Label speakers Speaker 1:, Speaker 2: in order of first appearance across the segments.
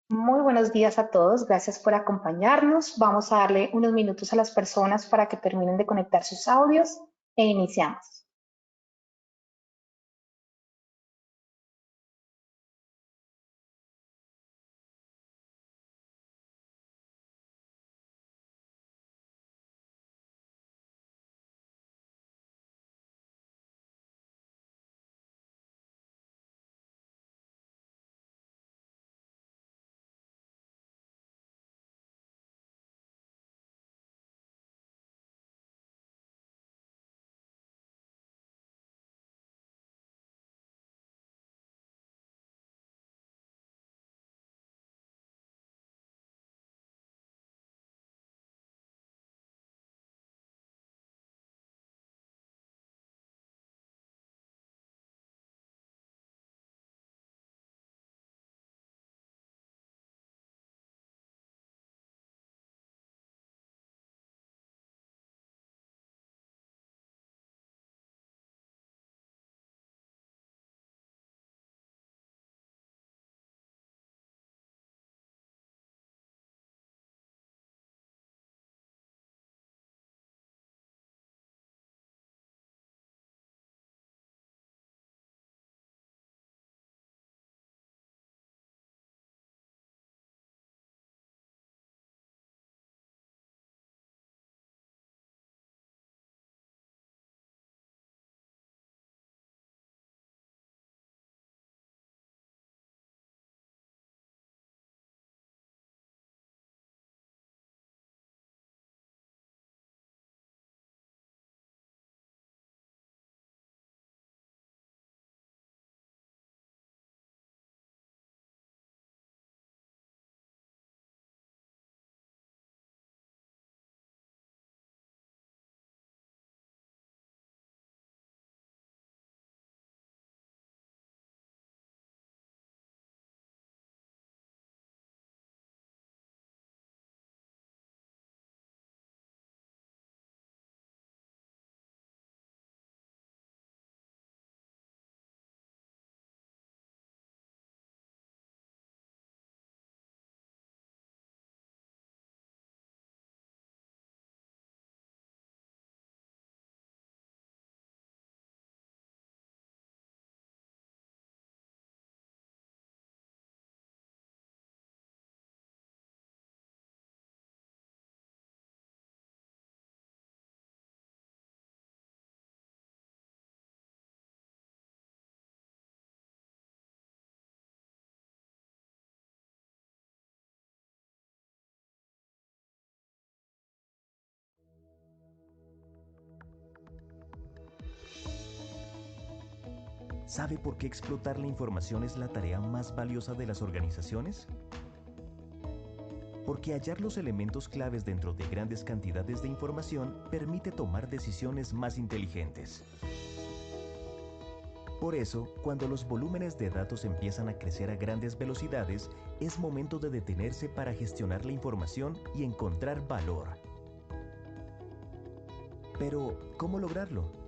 Speaker 1: Muy buenos días a todos, gracias por acompañarnos. Vamos a darle unos minutos a las personas para que terminen de conectar sus audios e iniciamos.
Speaker 2: ¿Sabe por qué explotar la información es la tarea más valiosa de las organizaciones? Porque hallar los elementos claves dentro de grandes cantidades de información permite tomar decisiones más inteligentes. Por eso, cuando los volúmenes de datos empiezan a crecer a grandes velocidades, es momento de detenerse para gestionar la información y encontrar valor. Pero, ¿cómo lograrlo?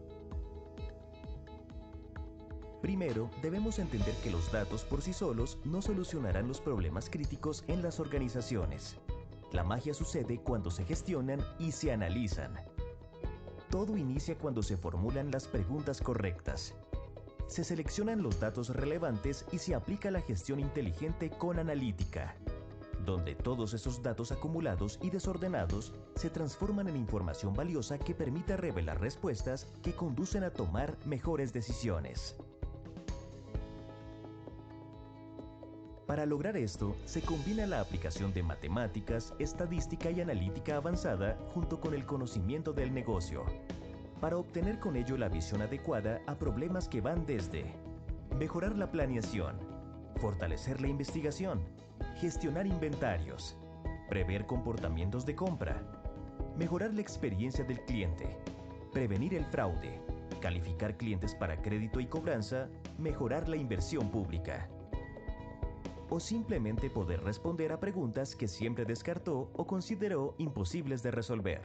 Speaker 2: Primero, debemos entender que los datos por sí solos no solucionarán los problemas críticos en las organizaciones. La magia sucede cuando se gestionan y se analizan. Todo inicia cuando se formulan las preguntas correctas. Se seleccionan los datos relevantes y se aplica la gestión inteligente con analítica, donde todos esos datos acumulados y desordenados se transforman en información valiosa que permite revelar respuestas que conducen a tomar mejores decisiones. Para lograr esto, se combina la aplicación de matemáticas, estadística y analítica avanzada junto con el conocimiento del negocio, para obtener con ello la visión adecuada a problemas que van desde mejorar la planeación, fortalecer la investigación, gestionar inventarios, prever comportamientos de compra, mejorar la experiencia del cliente, prevenir el fraude, calificar clientes para crédito y cobranza, mejorar la inversión pública. O simplemente poder responder a preguntas que siempre descartó o consideró imposibles de resolver.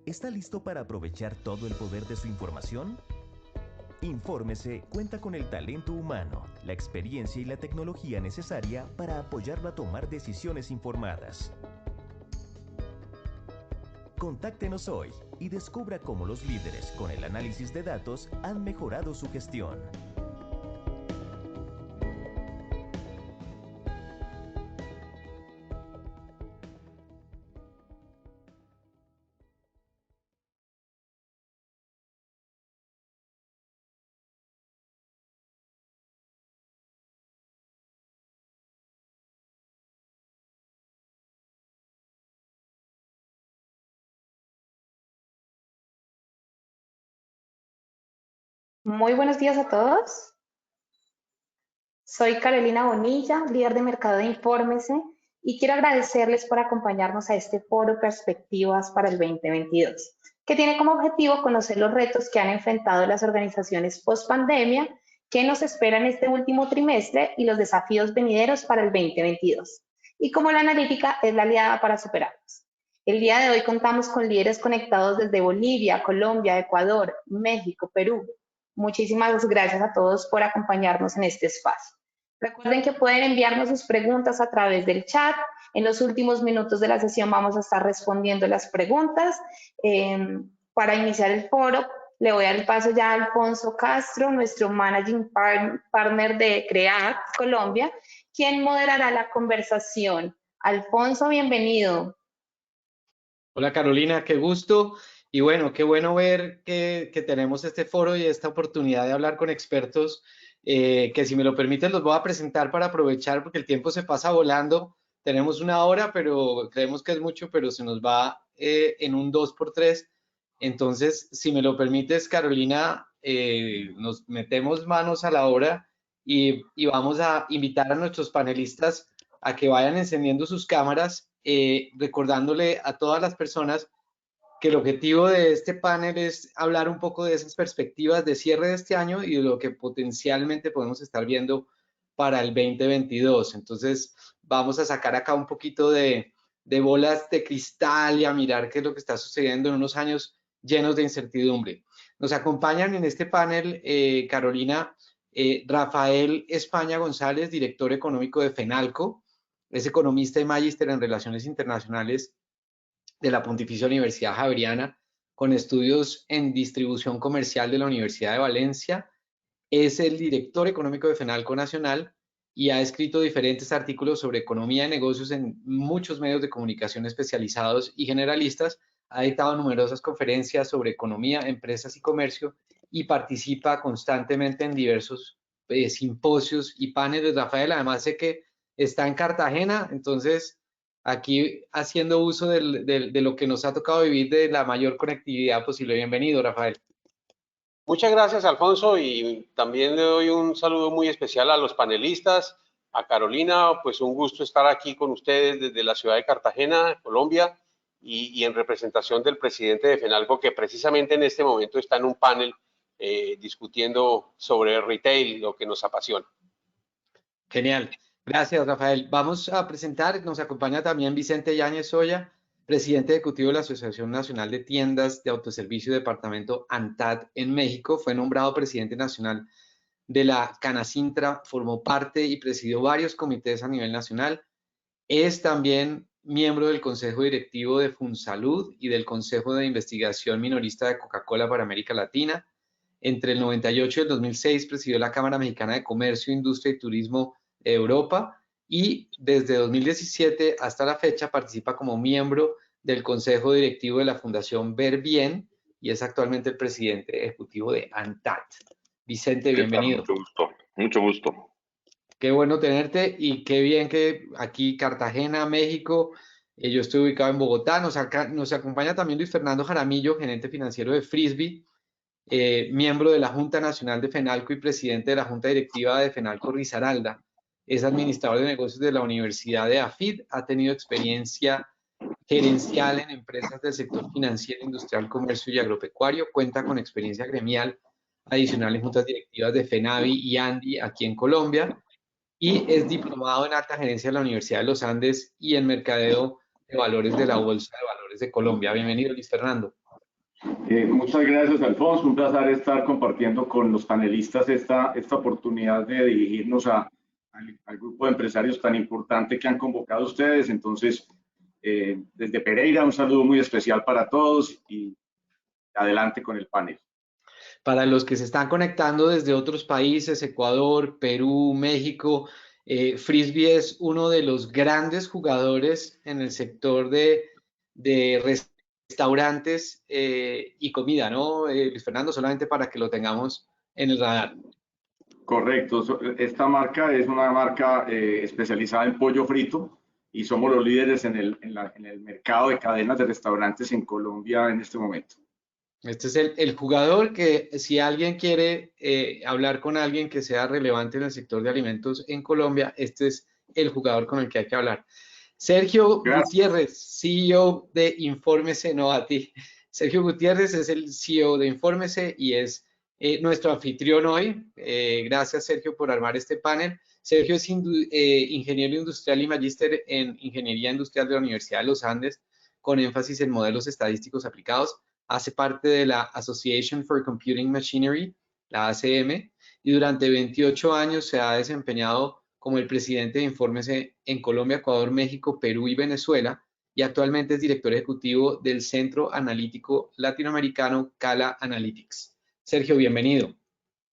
Speaker 2: ¿Está listo para aprovechar todo el poder de su información? Infórmese cuenta con el talento humano, la experiencia y la tecnología necesaria para apoyarlo a tomar decisiones informadas. Contáctenos hoy y descubra cómo los líderes con el análisis de datos han mejorado su gestión.
Speaker 1: Muy buenos días a todos. Soy Carolina Bonilla, líder de mercado de Infórmese, y quiero agradecerles por acompañarnos a este foro Perspectivas para el 2022, que tiene como objetivo conocer los retos que han enfrentado las organizaciones post pandemia, qué nos espera en este último trimestre y los desafíos venideros para el 2022, y cómo la analítica es la aliada para superarlos. El día de hoy contamos con líderes conectados desde Bolivia, Colombia, Ecuador, México, Perú. Muchísimas gracias a todos por acompañarnos en este espacio. Recuerden que pueden enviarnos sus preguntas a través del chat. En los últimos minutos de la sesión vamos a estar respondiendo las preguntas. Para iniciar el foro, le voy a dar el paso ya a Alfonso Castro, nuestro Managing Partner de CREAT Colombia, quien moderará la conversación. Alfonso, bienvenido.
Speaker 3: Hola Carolina, qué gusto y bueno, qué bueno ver que tenemos este foro y esta oportunidad de hablar con expertos que si me lo permiten los voy a presentar para aprovechar porque el tiempo se pasa volando. Tenemos una hora, pero creemos que es mucho, pero se nos va en un 2x3. Entonces, si me lo permites, Carolina, nos metemos manos a la obra y vamos a invitar a nuestros panelistas a que vayan encendiendo sus cámaras, recordándole a todas las personas que el objetivo de este panel es hablar un poco de esas perspectivas de cierre de este año y de lo que potencialmente podemos estar viendo para el 2022. Entonces, vamos a sacar acá un poquito de bolas de cristal y a mirar qué es lo que está sucediendo en unos años llenos de incertidumbre. Nos acompañan en este panel, Carolina, Rafael España González, director económico de FENALCO, es economista y magíster en Relaciones Internacionales de la Pontificia Universidad Javeriana, con estudios en distribución comercial de la Universidad de Valencia. Es el director económico de FENALCO Nacional y ha escrito diferentes artículos sobre economía y negocios en muchos medios de comunicación especializados y generalistas. Ha dictado numerosas conferencias sobre economía, empresas y comercio y participa constantemente en diversos simposios y paneles. Rafael, además sé que está en Cartagena, entonces aquí haciendo uso de lo que nos ha tocado vivir de la mayor conectividad posible. Bienvenido, Rafael.
Speaker 4: Muchas gracias, Alfonso, y también le doy un saludo muy especial a los panelistas, a Carolina, pues un gusto estar aquí con ustedes desde la ciudad de Cartagena, Colombia, y en representación del presidente de FENALCO, que precisamente en este momento está en un panel discutiendo sobre retail, lo que nos apasiona.
Speaker 3: Genial. Gracias, Rafael. Vamos a presentar, nos acompaña también Vicente Yáñez Soya, presidente ejecutivo de la Asociación Nacional de Tiendas de Autoservicio Departamento ANTAD en México. Fue nombrado presidente nacional de la Canacintra, formó parte y presidió varios comités a nivel nacional. Es también miembro del Consejo Directivo de FunSalud y del Consejo de Investigación Minorista de Coca-Cola para América Latina. Entre el 98 y el 2006 presidió la Cámara Mexicana de Comercio, Industria y Turismo de Europa y desde 2017 hasta la fecha participa como miembro del Consejo Directivo de la Fundación Ver Bien y es actualmente el presidente ejecutivo de ANTAD. Vicente, bienvenido.
Speaker 5: Mucho gusto, mucho gusto.
Speaker 3: Qué bueno tenerte y qué bien que aquí Cartagena, México, yo estoy ubicado en Bogotá, nos acompaña también Luis Fernando Jaramillo, gerente financiero de Frisbee, miembro de la Junta Nacional de FENALCO y presidente de la Junta Directiva de FENALCO Risaralda. Es administrador de negocios de la Universidad de AFID, ha tenido experiencia gerencial en empresas del sector financiero, industrial, comercio y agropecuario, cuenta con experiencia gremial adicional en juntas directivas de FENAVI y ANDI aquí en Colombia y es diplomado en alta gerencia de la Universidad de los Andes y en mercadeo de valores de la Bolsa de Valores de Colombia. Bienvenido, Luis Fernando.
Speaker 6: Muchas gracias, Alfonso. Un placer estar compartiendo con los panelistas esta oportunidad de dirigirnos al grupo de empresarios tan importante que han convocado ustedes. Entonces, desde Pereira, un saludo muy especial para todos y adelante con el panel.
Speaker 3: Para los que se están conectando desde otros países, Ecuador, Perú, México, Frisbee es uno de los grandes jugadores en el sector de restaurantes y comida, ¿no, Luis Fernando? Solamente para que lo tengamos en el radar.
Speaker 6: Correcto. Esta marca es una marca especializada en pollo frito y somos los líderes en el mercado de cadenas de restaurantes en Colombia en este momento.
Speaker 3: Este es el jugador que, si alguien quiere hablar con alguien que sea relevante en el sector de alimentos en Colombia, este es el jugador con el que hay que hablar. Sergio Gutiérrez, CEO de Infórmese, no a ti. Sergio Gutiérrez es el CEO de Infórmese y es nuestro anfitrión hoy. Gracias, Sergio, por armar este panel. Sergio es ingeniero industrial y magíster en Ingeniería Industrial de la Universidad de los Andes, con énfasis en modelos estadísticos aplicados. Hace parte de la Association for Computing Machinery, la ACM, y durante 28 años se ha desempeñado como el presidente de Infórmese en Colombia, Ecuador, México, Perú y Venezuela, y actualmente es director ejecutivo del Centro Analítico Latinoamericano Cala Analytics. Sergio, bienvenido.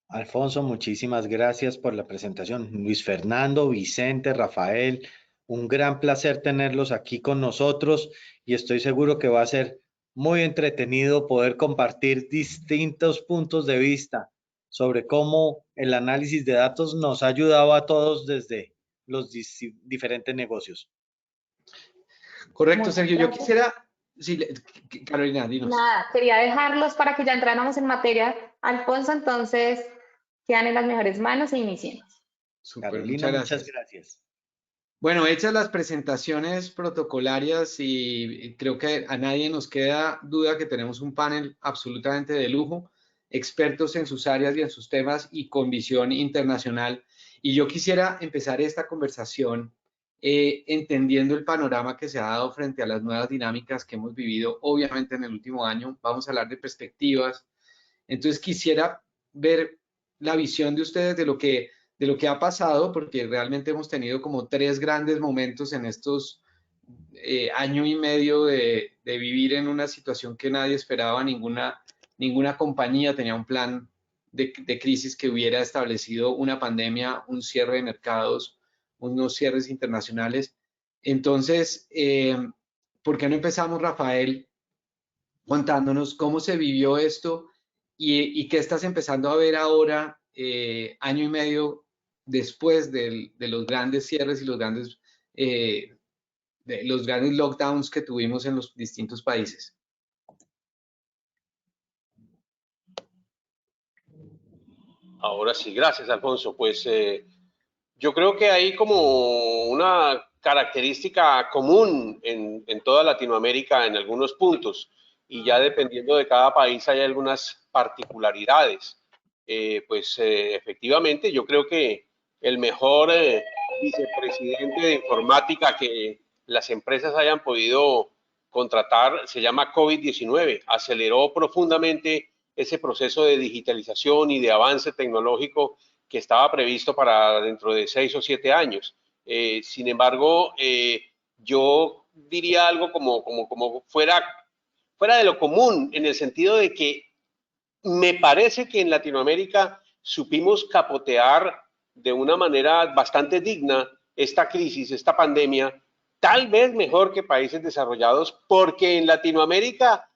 Speaker 7: Alfonso, muchísimas gracias por la presentación. Luis Fernando, Vicente, Rafael, un gran placer tenerlos aquí con nosotros y estoy seguro que va a ser muy entretenido poder compartir distintos puntos de vista sobre cómo el análisis de datos nos ha ayudado a todos desde los diferentes negocios.
Speaker 3: Correcto,
Speaker 1: Muchas
Speaker 3: Sergio.
Speaker 1: gracias.
Speaker 3: Yo quisiera, sí, Carolina, dinos.
Speaker 1: Nada, quería dejarlos para que ya entráramos en materia, Alfonso, entonces quedan en las mejores manos e iniciemos.
Speaker 3: Súper,
Speaker 7: Carolina, muchas gracias.
Speaker 3: Bueno, hechas las presentaciones protocolarias y creo que a nadie nos queda duda que tenemos un panel absolutamente de lujo, expertos en sus áreas y en sus temas y con visión internacional. Y yo quisiera empezar esta conversación entendiendo el panorama que se ha dado frente a las nuevas dinámicas que hemos vivido, obviamente en el último año. Vamos a hablar de perspectivas. Entonces quisiera ver la visión de ustedes de lo que ha pasado, porque realmente hemos tenido como 3 grandes momentos en estos año y medio de vivir en una situación que nadie esperaba, ninguna compañía tenía un plan de crisis que hubiera establecido una pandemia, un cierre de mercados, unos cierres internacionales. Entonces, ¿por qué no empezamos, Rafael, contándonos cómo se vivió esto y qué estás empezando a ver ahora, año y medio después de los grandes cierres y los grandes lockdowns que tuvimos en los distintos países?
Speaker 4: Ahora sí, gracias, Alfonso. Pues yo creo que hay como una característica común en toda Latinoamérica en algunos puntos y ya dependiendo de cada país hay algunas particularidades. Efectivamente, yo creo que el mejor vicepresidente de informática que las empresas hayan podido contratar se llama COVID-19. Aceleró profundamente ese proceso de digitalización y de avance tecnológico que estaba previsto para dentro de 6 o 7 años. Sin embargo, yo diría algo como fuera de lo común, en el sentido de que me parece que en Latinoamérica supimos capotear de una manera bastante digna esta crisis, esta pandemia, tal vez mejor que países desarrollados, porque en Latinoamérica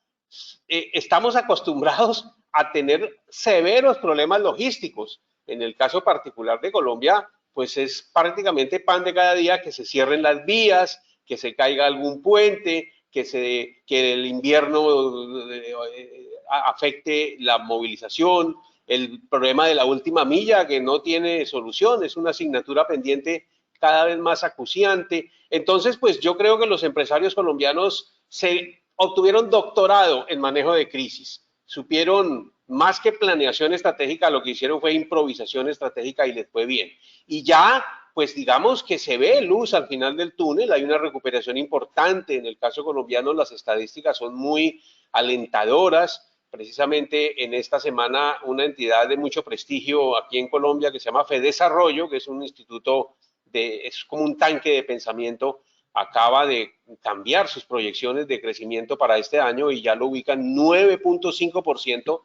Speaker 4: estamos acostumbrados a tener severos problemas logísticos. En el caso particular de Colombia, pues es prácticamente pan de cada día que se cierren las vías, que se caiga algún puente, que el invierno afecte la movilización, el problema de la última milla que no tiene solución, es una asignatura pendiente cada vez más acuciante. Entonces, pues yo creo que los empresarios colombianos se obtuvieron doctorado en manejo de crisis, supieron más que planeación estratégica, lo que hicieron fue improvisación estratégica y les fue bien. Y ya pues digamos que se ve luz al final del túnel, hay una recuperación importante. En el caso colombiano las estadísticas son muy alentadoras. Precisamente en esta semana una entidad de mucho prestigio aquí en Colombia que se llama FEDesarrollo, que es un instituto es como un tanque de pensamiento, acaba de cambiar sus proyecciones de crecimiento para este año y ya lo ubican 9.5%,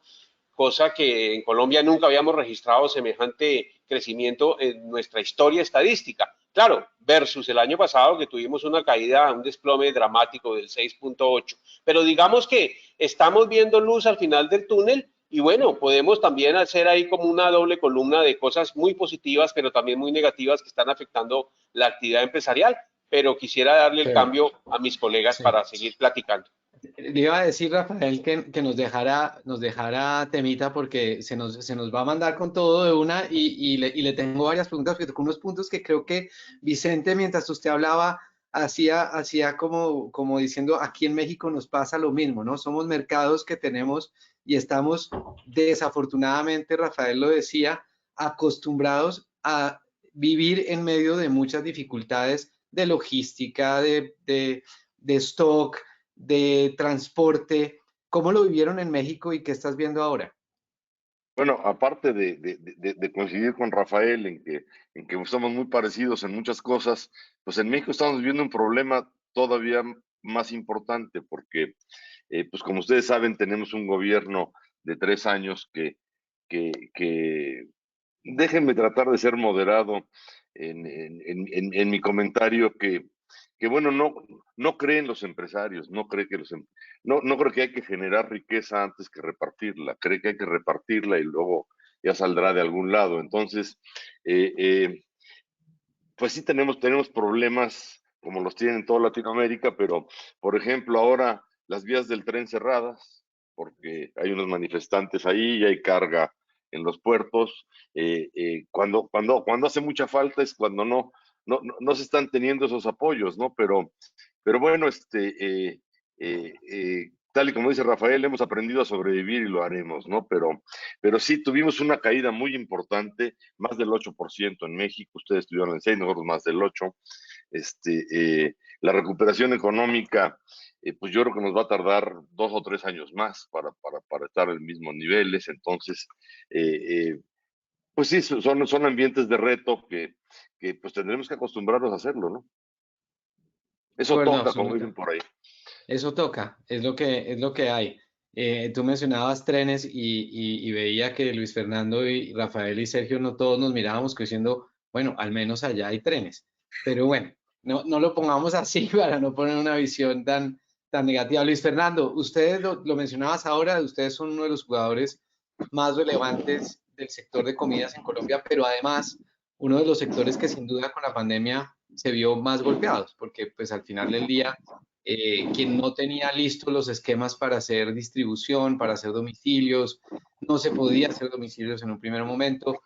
Speaker 4: cosa que en Colombia nunca habíamos registrado semejante crecimiento en nuestra historia estadística. Claro, versus el año pasado que tuvimos una caída, un desplome dramático del 6.8. Pero digamos que estamos viendo luz al final del túnel y bueno, podemos también hacer ahí como una doble columna de cosas muy positivas, pero también muy negativas que están afectando la actividad empresarial. Pero quisiera darle el cambio a mis colegas para seguir platicando.
Speaker 3: Le iba a decir, Rafael, que nos dejara temita porque se nos va a mandar con todo de una y le tengo varias preguntas, porque con unos puntos que creo que Vicente, mientras usted hablaba, hacía como diciendo, aquí en México nos pasa lo mismo, ¿no? Somos mercados que tenemos y estamos desafortunadamente, Rafael lo decía, acostumbrados a vivir en medio de muchas dificultades de logística, de stock, de transporte. ¿Cómo lo vivieron en México y qué estás viendo ahora?
Speaker 5: Bueno, aparte de coincidir con Rafael en que estamos muy parecidos en muchas cosas, pues en México estamos viviendo un problema todavía más importante porque, pues como ustedes saben, tenemos un gobierno de 3 años que déjenme tratar de ser moderado en mi comentario que bueno, no creen los empresarios, no cree que no creo que hay que generar riqueza antes que repartirla, cree que hay que repartirla y luego ya saldrá de algún lado. Entonces, eh, eh, pues sí tenemos problemas como los tienen en toda Latinoamérica, pero por ejemplo ahora las vías del tren cerradas, porque hay unos manifestantes ahí y hay carga en los puertos. Cuando hace mucha falta es cuando no se están teniendo esos apoyos, ¿no? Pero bueno, tal y como dice Rafael, hemos aprendido a sobrevivir y lo haremos, ¿no? Pero sí tuvimos una caída muy importante, más del 8% en México, ustedes estuvieron en 6, nosotros más del 8%. La recuperación económica, pues yo creo que nos va a tardar 2 o 3 años más para estar en mismos niveles. Entonces, pues sí, son ambientes de reto que pues tendremos que acostumbrarnos a hacerlo, ¿no?
Speaker 3: De
Speaker 5: Eso
Speaker 3: acuerdo,
Speaker 5: toca, como dicen
Speaker 3: absoluta.
Speaker 5: por ahí.
Speaker 3: Eso toca, es lo que hay. Tú mencionabas trenes y veía que Luis Fernando y Rafael y Sergio no todos nos mirábamos diciendo, bueno, al menos allá hay trenes. Pero bueno, no lo pongamos así para no poner una visión tan negativa. Luis Fernando, ustedes lo mencionabas ahora, ustedes son uno de los jugadores más relevantes del sector de comidas en Colombia, pero además uno de los sectores que sin duda con la pandemia se vio más golpeados, porque pues al final del día quien no tenía listos los esquemas para hacer distribución, para hacer domicilios, no se podía hacer domicilios en un primer momento.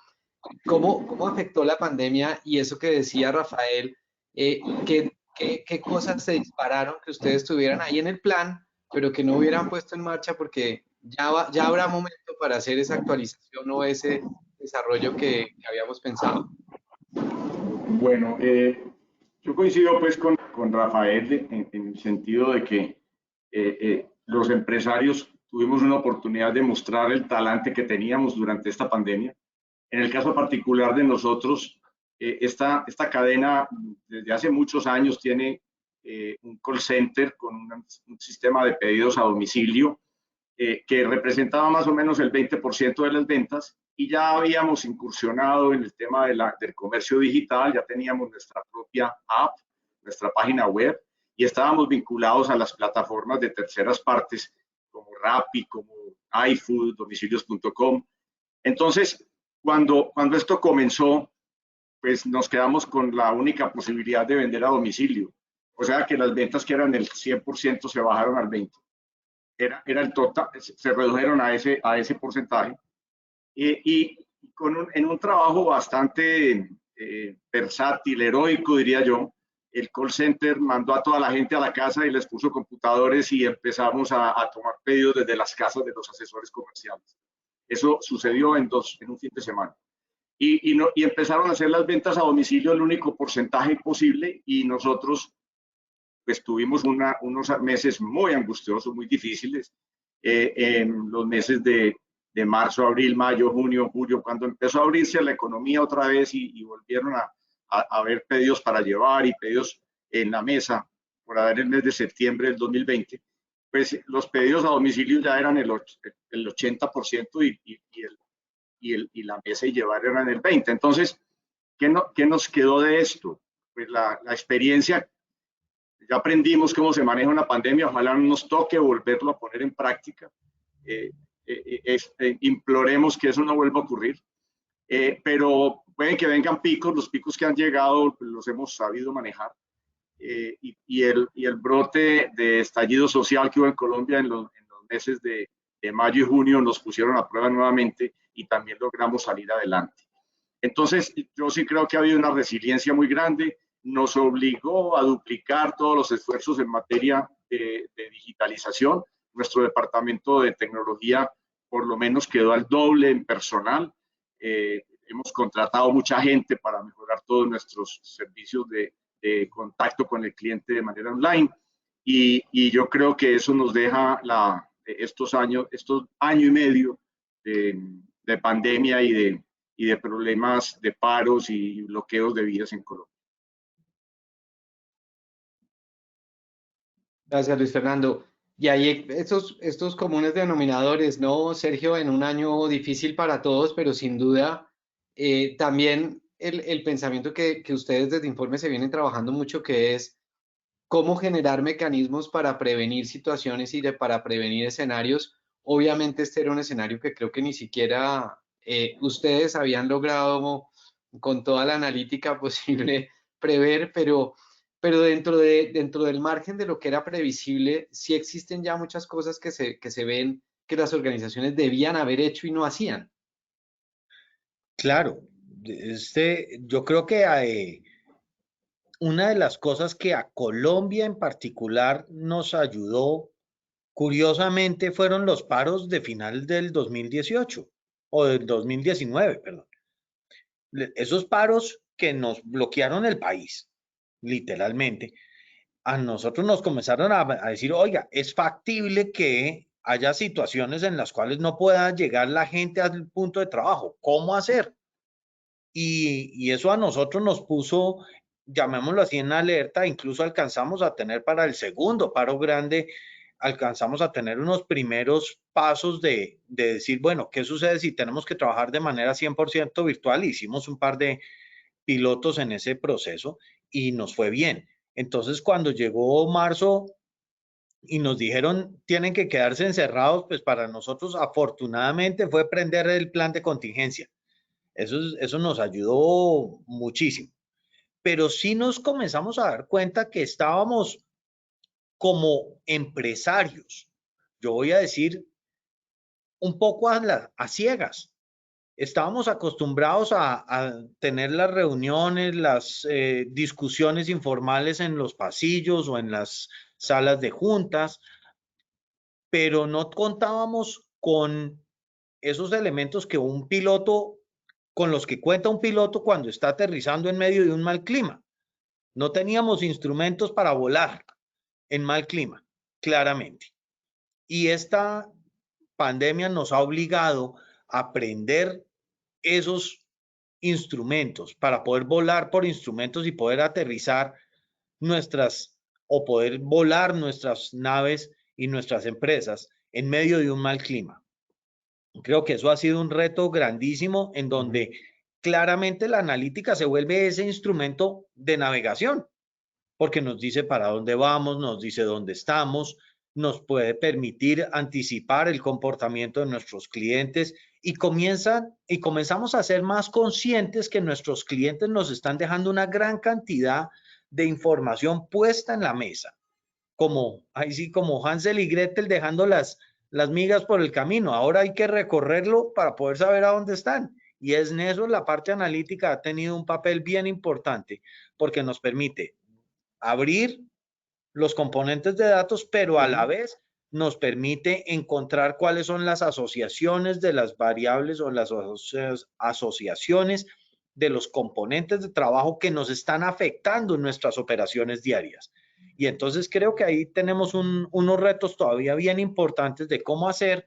Speaker 3: ¿Cómo afectó la pandemia y eso que decía Rafael? ¿Qué cosas se dispararon que ustedes tuvieran ahí en el plan, pero que no hubieran puesto en marcha porque ya habrá momento para hacer esa actualización o ese desarrollo que habíamos pensado?
Speaker 6: Bueno, yo coincido pues con Rafael en el sentido de que los empresarios tuvimos una oportunidad de mostrar el talante que teníamos durante esta pandemia. En el caso particular de nosotros, esta cadena desde hace muchos años tiene un call center con un sistema de pedidos a domicilio que representaba más o menos el 20% de las ventas y ya habíamos incursionado en el tema del comercio digital, ya teníamos nuestra propia app, nuestra página web y estábamos vinculados a las plataformas de terceras partes como Rappi, como iFood, domicilios.com. Entonces, cuando esto comenzó, pues nos quedamos con la única posibilidad de vender a domicilio. O sea que las ventas que eran el 100% se bajaron al 20%. Era el total, se redujeron a ese porcentaje. Y en un trabajo bastante versátil, heroico, diría yo, el call center mandó a toda la gente a la casa y les puso computadores y empezamos a tomar pedidos desde las casas de los asesores comerciales. Eso sucedió en un fin de semana. y empezaron a hacer las ventas a domicilio el único porcentaje posible, y nosotros pues tuvimos unos meses muy angustiosos, muy difíciles, en los meses de marzo, abril, mayo, junio, julio, cuando empezó a abrirse la economía otra vez y volvieron a haber pedidos para llevar y pedidos en la mesa por haber el mes de septiembre del 2020, pues los pedidos a domicilio ya eran el 80% y la mesa y llevar eran el 20%. Entonces, ¿qué nos quedó de esto? Pues la experiencia. Ya aprendimos cómo se maneja una pandemia, ojalá no nos toque volverlo a poner en práctica. Imploremos que eso no vuelva a ocurrir, pero pueden que vengan picos, los picos que han llegado los hemos sabido manejar, y el brote de estallido social que hubo en Colombia en los meses de mayo y junio nos pusieron a prueba nuevamente y también logramos salir adelante. Entonces, yo sí creo que ha habido una resiliencia muy grande, nos obligó a duplicar todos los esfuerzos en materia de digitalización. Nuestro departamento de tecnología por lo menos quedó al doble en personal. Hemos contratado mucha gente para mejorar todos nuestros servicios de contacto con el cliente de manera online, y yo creo que eso nos deja estos año y medio de pandemia y de problemas de paros y bloqueos de vías en Colombia.
Speaker 3: Gracias, Luis Fernando. Y hay estos comunes denominadores, ¿no, Sergio? En un año difícil para todos, pero sin duda también el pensamiento que ustedes desde Informe se vienen trabajando mucho, que es cómo generar mecanismos para prevenir situaciones y para prevenir escenarios. Obviamente este era un escenario que creo que ni siquiera ustedes habían logrado con toda la analítica posible prever, pero dentro del margen de lo que era previsible, sí existen ya muchas cosas que se ven que las organizaciones debían haber hecho y no hacían.
Speaker 7: Claro, yo creo que una de las cosas que a Colombia en particular nos ayudó, curiosamente, fueron los paros de final del 2018 o del 2019, perdón. Esos paros que nos bloquearon el país, literalmente, a nosotros nos comenzaron a decir, oiga, es factible que haya situaciones en las cuales no pueda llegar la gente al punto de trabajo. ¿Cómo hacer? Y eso a nosotros nos puso, llamémoslo así, en alerta. Incluso alcanzamos a tener para el segundo paro grande, alcanzamos a tener unos primeros pasos de decir, bueno, ¿qué sucede si tenemos que trabajar de manera 100% virtual? Hicimos un par de pilotos en ese proceso y nos fue bien. Entonces, cuando llegó marzo y nos dijeron tienen que quedarse encerrados, pues para nosotros afortunadamente fue prender el plan de contingencia. Eso nos ayudó muchísimo. Pero sí nos comenzamos a dar cuenta que estábamos como empresarios, yo voy a decir, un poco a ciegas. Estábamos acostumbrados a tener las reuniones, las discusiones informales en los pasillos o en las salas de juntas, pero no contábamos con esos elementos que un piloto, con los que cuenta un piloto cuando está aterrizando en medio de un mal clima. No teníamos instrumentos para volar en mal clima, claramente. Y esta pandemia nos ha obligado a aprender esos instrumentos para poder volar por instrumentos y poder aterrizar o poder volar nuestras naves y nuestras empresas en medio de un mal clima. Creo que eso ha sido un reto grandísimo en donde claramente la analítica se vuelve ese instrumento de navegación, porque nos dice para dónde vamos, nos dice dónde estamos, nos puede permitir anticipar el comportamiento de nuestros clientes y comenzamos a ser más conscientes que nuestros clientes nos están dejando una gran cantidad de información puesta en la mesa, ahí sí, como Hansel y Gretel dejando las migas por el camino. Ahora hay que recorrerlo para poder saber a dónde están. Y es en eso la parte analítica ha tenido un papel bien importante porque nos permite abrir los componentes de datos, pero a la vez nos permite encontrar cuáles son las asociaciones de las variables o las asociaciones de los componentes de trabajo que nos están afectando en nuestras operaciones diarias. Y entonces creo que ahí tenemos unos retos todavía bien importantes de cómo hacer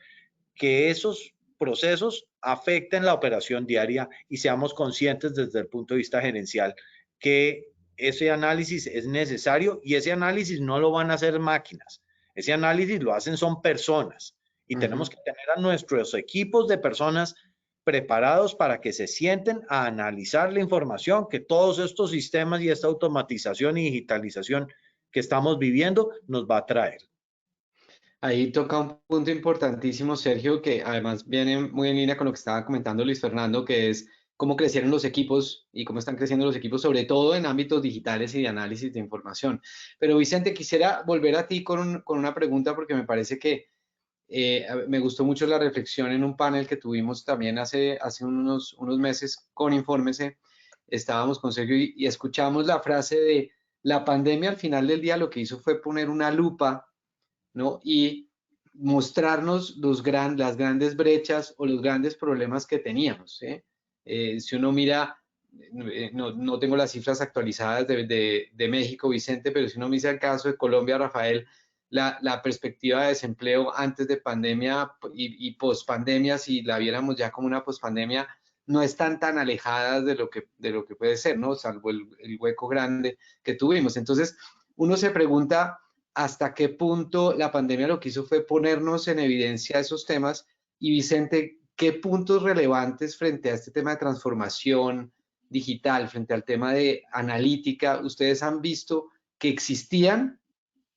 Speaker 7: que esos procesos afecten la operación diaria y seamos conscientes desde el punto de vista gerencial que ese análisis es necesario y ese análisis no lo van a hacer máquinas. Ese análisis lo hacen son personas y tenemos que tener a nuestros equipos de personas preparados para que se sienten a analizar la información que todos estos sistemas y esta automatización y digitalización que estamos viviendo nos va a traer.
Speaker 3: Ahí toca un punto importantísimo, Sergio, que además viene muy en línea con lo que estaba comentando Luis Fernando, que es cómo crecieron los equipos y cómo están creciendo los equipos, sobre todo en ámbitos digitales y de análisis de información. Pero Vicente, quisiera volver a ti con una pregunta porque me parece que me gustó mucho la reflexión en un panel que tuvimos también hace unos meses con Infórmese. Estábamos con Sergio y escuchamos la frase de la pandemia al final del día lo que hizo fue poner una lupa, ¿no? Y mostrarnos las grandes brechas o los grandes problemas que teníamos, ¿eh? Si uno mira, no tengo las cifras actualizadas de México, Vicente, pero si uno mira el caso de Colombia, Rafael, la perspectiva de desempleo antes de pandemia y post pandemia, si la viéramos ya como una post pandemia, no están tan alejadas de lo que puede ser, ¿no? Salvo el hueco grande que tuvimos. Entonces, uno se pregunta hasta qué punto la pandemia lo que hizo fue ponernos en evidencia esos temas. Y Vicente, ¿qué puntos relevantes frente a este tema de transformación digital, frente al tema de analítica, ustedes han visto que existían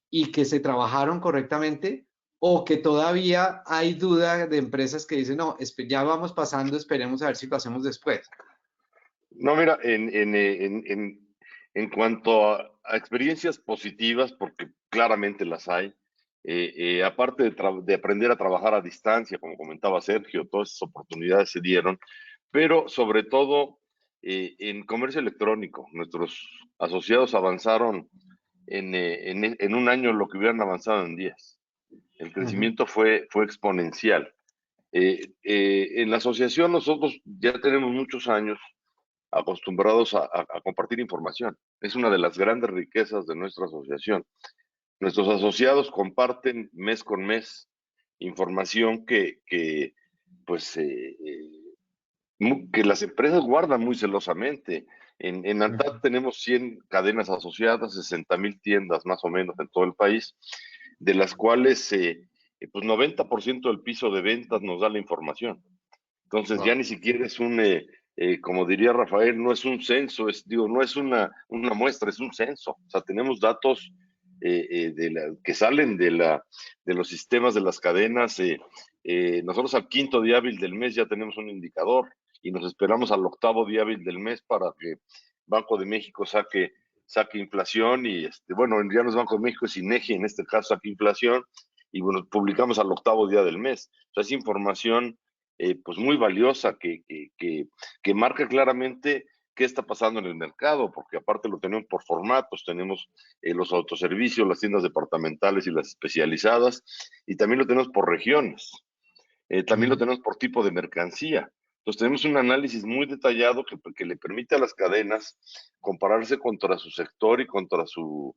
Speaker 3: y que se trabajaron correctamente, o que todavía hay duda de empresas que dicen, no, ya vamos pasando, esperemos a ver si lo hacemos después?
Speaker 5: No, mira, en cuanto a experiencias positivas, porque claramente las hay, aparte de aprender a trabajar a distancia, como comentaba Sergio, todas esas oportunidades se dieron, pero sobre todo en comercio electrónico, nuestros asociados avanzaron en un año lo que hubieran avanzado en 10. El crecimiento fue exponencial. En la asociación nosotros ya tenemos muchos años acostumbrados a compartir información. Es una de las grandes riquezas de nuestra asociación. Nuestros asociados comparten mes con mes información pues, que las empresas guardan muy celosamente. En ANTAD tenemos 100 cadenas asociadas, 60,000 tiendas más o menos en todo el país, de las cuales pues 90% del piso de ventas nos da la información. Entonces ya ni siquiera es como diría Rafael, no es un censo, no es una muestra, es un censo. O sea, tenemos datos que salen de los sistemas de las cadenas. Nosotros al quinto día hábil del mes ya tenemos un indicador y nos esperamos al octavo día hábil del mes para que Banco de México saque inflación y bueno, ya no es Banco de México, es INEGI en este caso saque inflación y bueno, publicamos al octavo día del mes. O sea, es información pues muy valiosa que marca claramente qué está pasando en el mercado, porque aparte lo tenemos por formatos, tenemos los autoservicios, las tiendas departamentales y las especializadas, y también lo tenemos por regiones, también lo tenemos por tipo de mercancía. Entonces tenemos un análisis muy detallado que le permite a las cadenas compararse contra su sector y contra su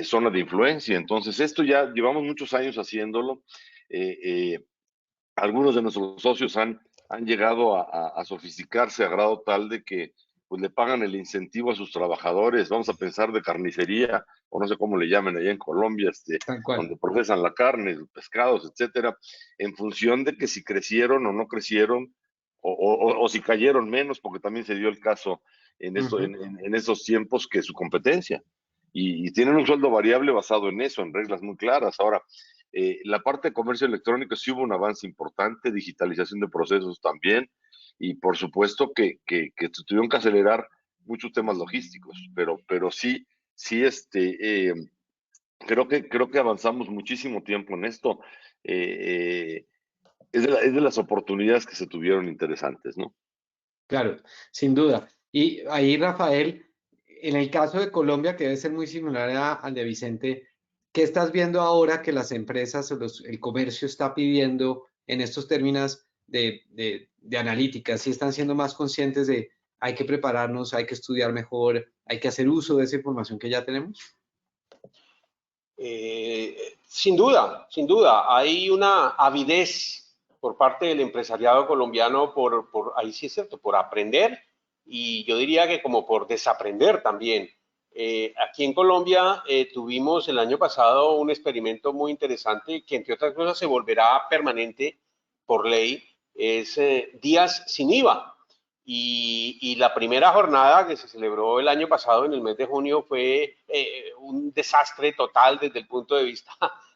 Speaker 5: zona de influencia. Entonces esto ya llevamos muchos años haciéndolo. Algunos de nuestros socios han llegado a sofisticarse a grado tal de que pues le pagan el incentivo a sus trabajadores, vamos a pensar de carnicería, o no sé cómo le llamen allá en Colombia, donde procesan la carne, pescados, etcétera, en función de que si crecieron o no crecieron, o si cayeron menos, porque también se dio el caso en esos tiempos que su competencia. Y tienen un sueldo variable basado en eso, en reglas muy claras. Ahora, la parte de comercio electrónico sí hubo un avance importante, digitalización de procesos también, y por supuesto que tuvieron que acelerar muchos temas logísticos, pero sí, creo que avanzamos muchísimo tiempo en esto. Es de las oportunidades que se tuvieron interesantes, ¿no?
Speaker 3: Claro, sin duda. Y ahí, Rafael, en el caso de Colombia, que debe ser muy similar al de Vicente, ¿qué estás viendo ahora que las empresas o el comercio está pidiendo en estos términos de analítica? ¿Sí están siendo más conscientes de hay que prepararnos, hay que estudiar mejor, hay que hacer uso de esa información que ya tenemos?
Speaker 4: Sin duda, sin duda. Hay una avidez por parte del empresariado colombiano ahí sí es cierto, por aprender y yo diría que como por desaprender también. Aquí en Colombia tuvimos el año pasado un experimento muy interesante que entre otras cosas se volverá permanente por ley, es días sin IVA. Y la primera jornada que se celebró el año pasado, en el mes de junio, fue un desastre total desde el punto de vista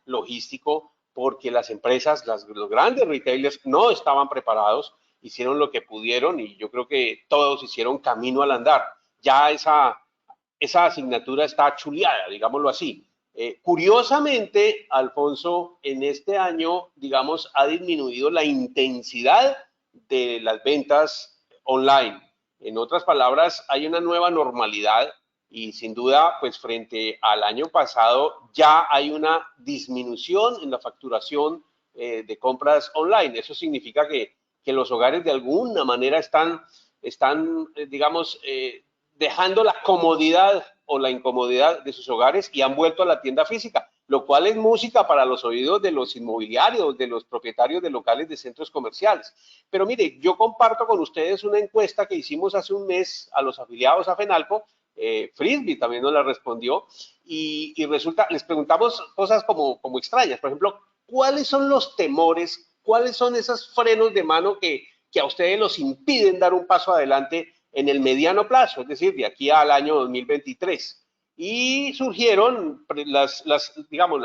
Speaker 4: logístico, porque las empresas, los grandes retailers no estaban preparados, hicieron lo que pudieron y yo creo que todos hicieron camino al andar. Ya esa asignatura está chuleada, digámoslo así. Curiosamente, Alfonso, en este año, digamos, ha disminuido la intensidad de las ventas online. En otras palabras, hay una nueva normalidad y sin duda, pues frente al año pasado ya hay una disminución en la facturación de compras online. Eso significa que los hogares de alguna manera están digamos, dejando la comodidad o la incomodidad de sus hogares y han vuelto a la tienda física, lo cual es música para los oídos de los inmobiliarios, de los propietarios de locales de centros comerciales. Pero mire, yo comparto con ustedes una encuesta que hicimos hace un mes a los afiliados a FENALCO, Frisbee también nos la respondió, y resulta, les preguntamos cosas como extrañas, por ejemplo, ¿cuáles son los temores, cuáles son esos frenos de mano que a ustedes los impiden dar un paso adelante en el mediano plazo, es decir, de aquí al año 2023? Y surgieron digamos,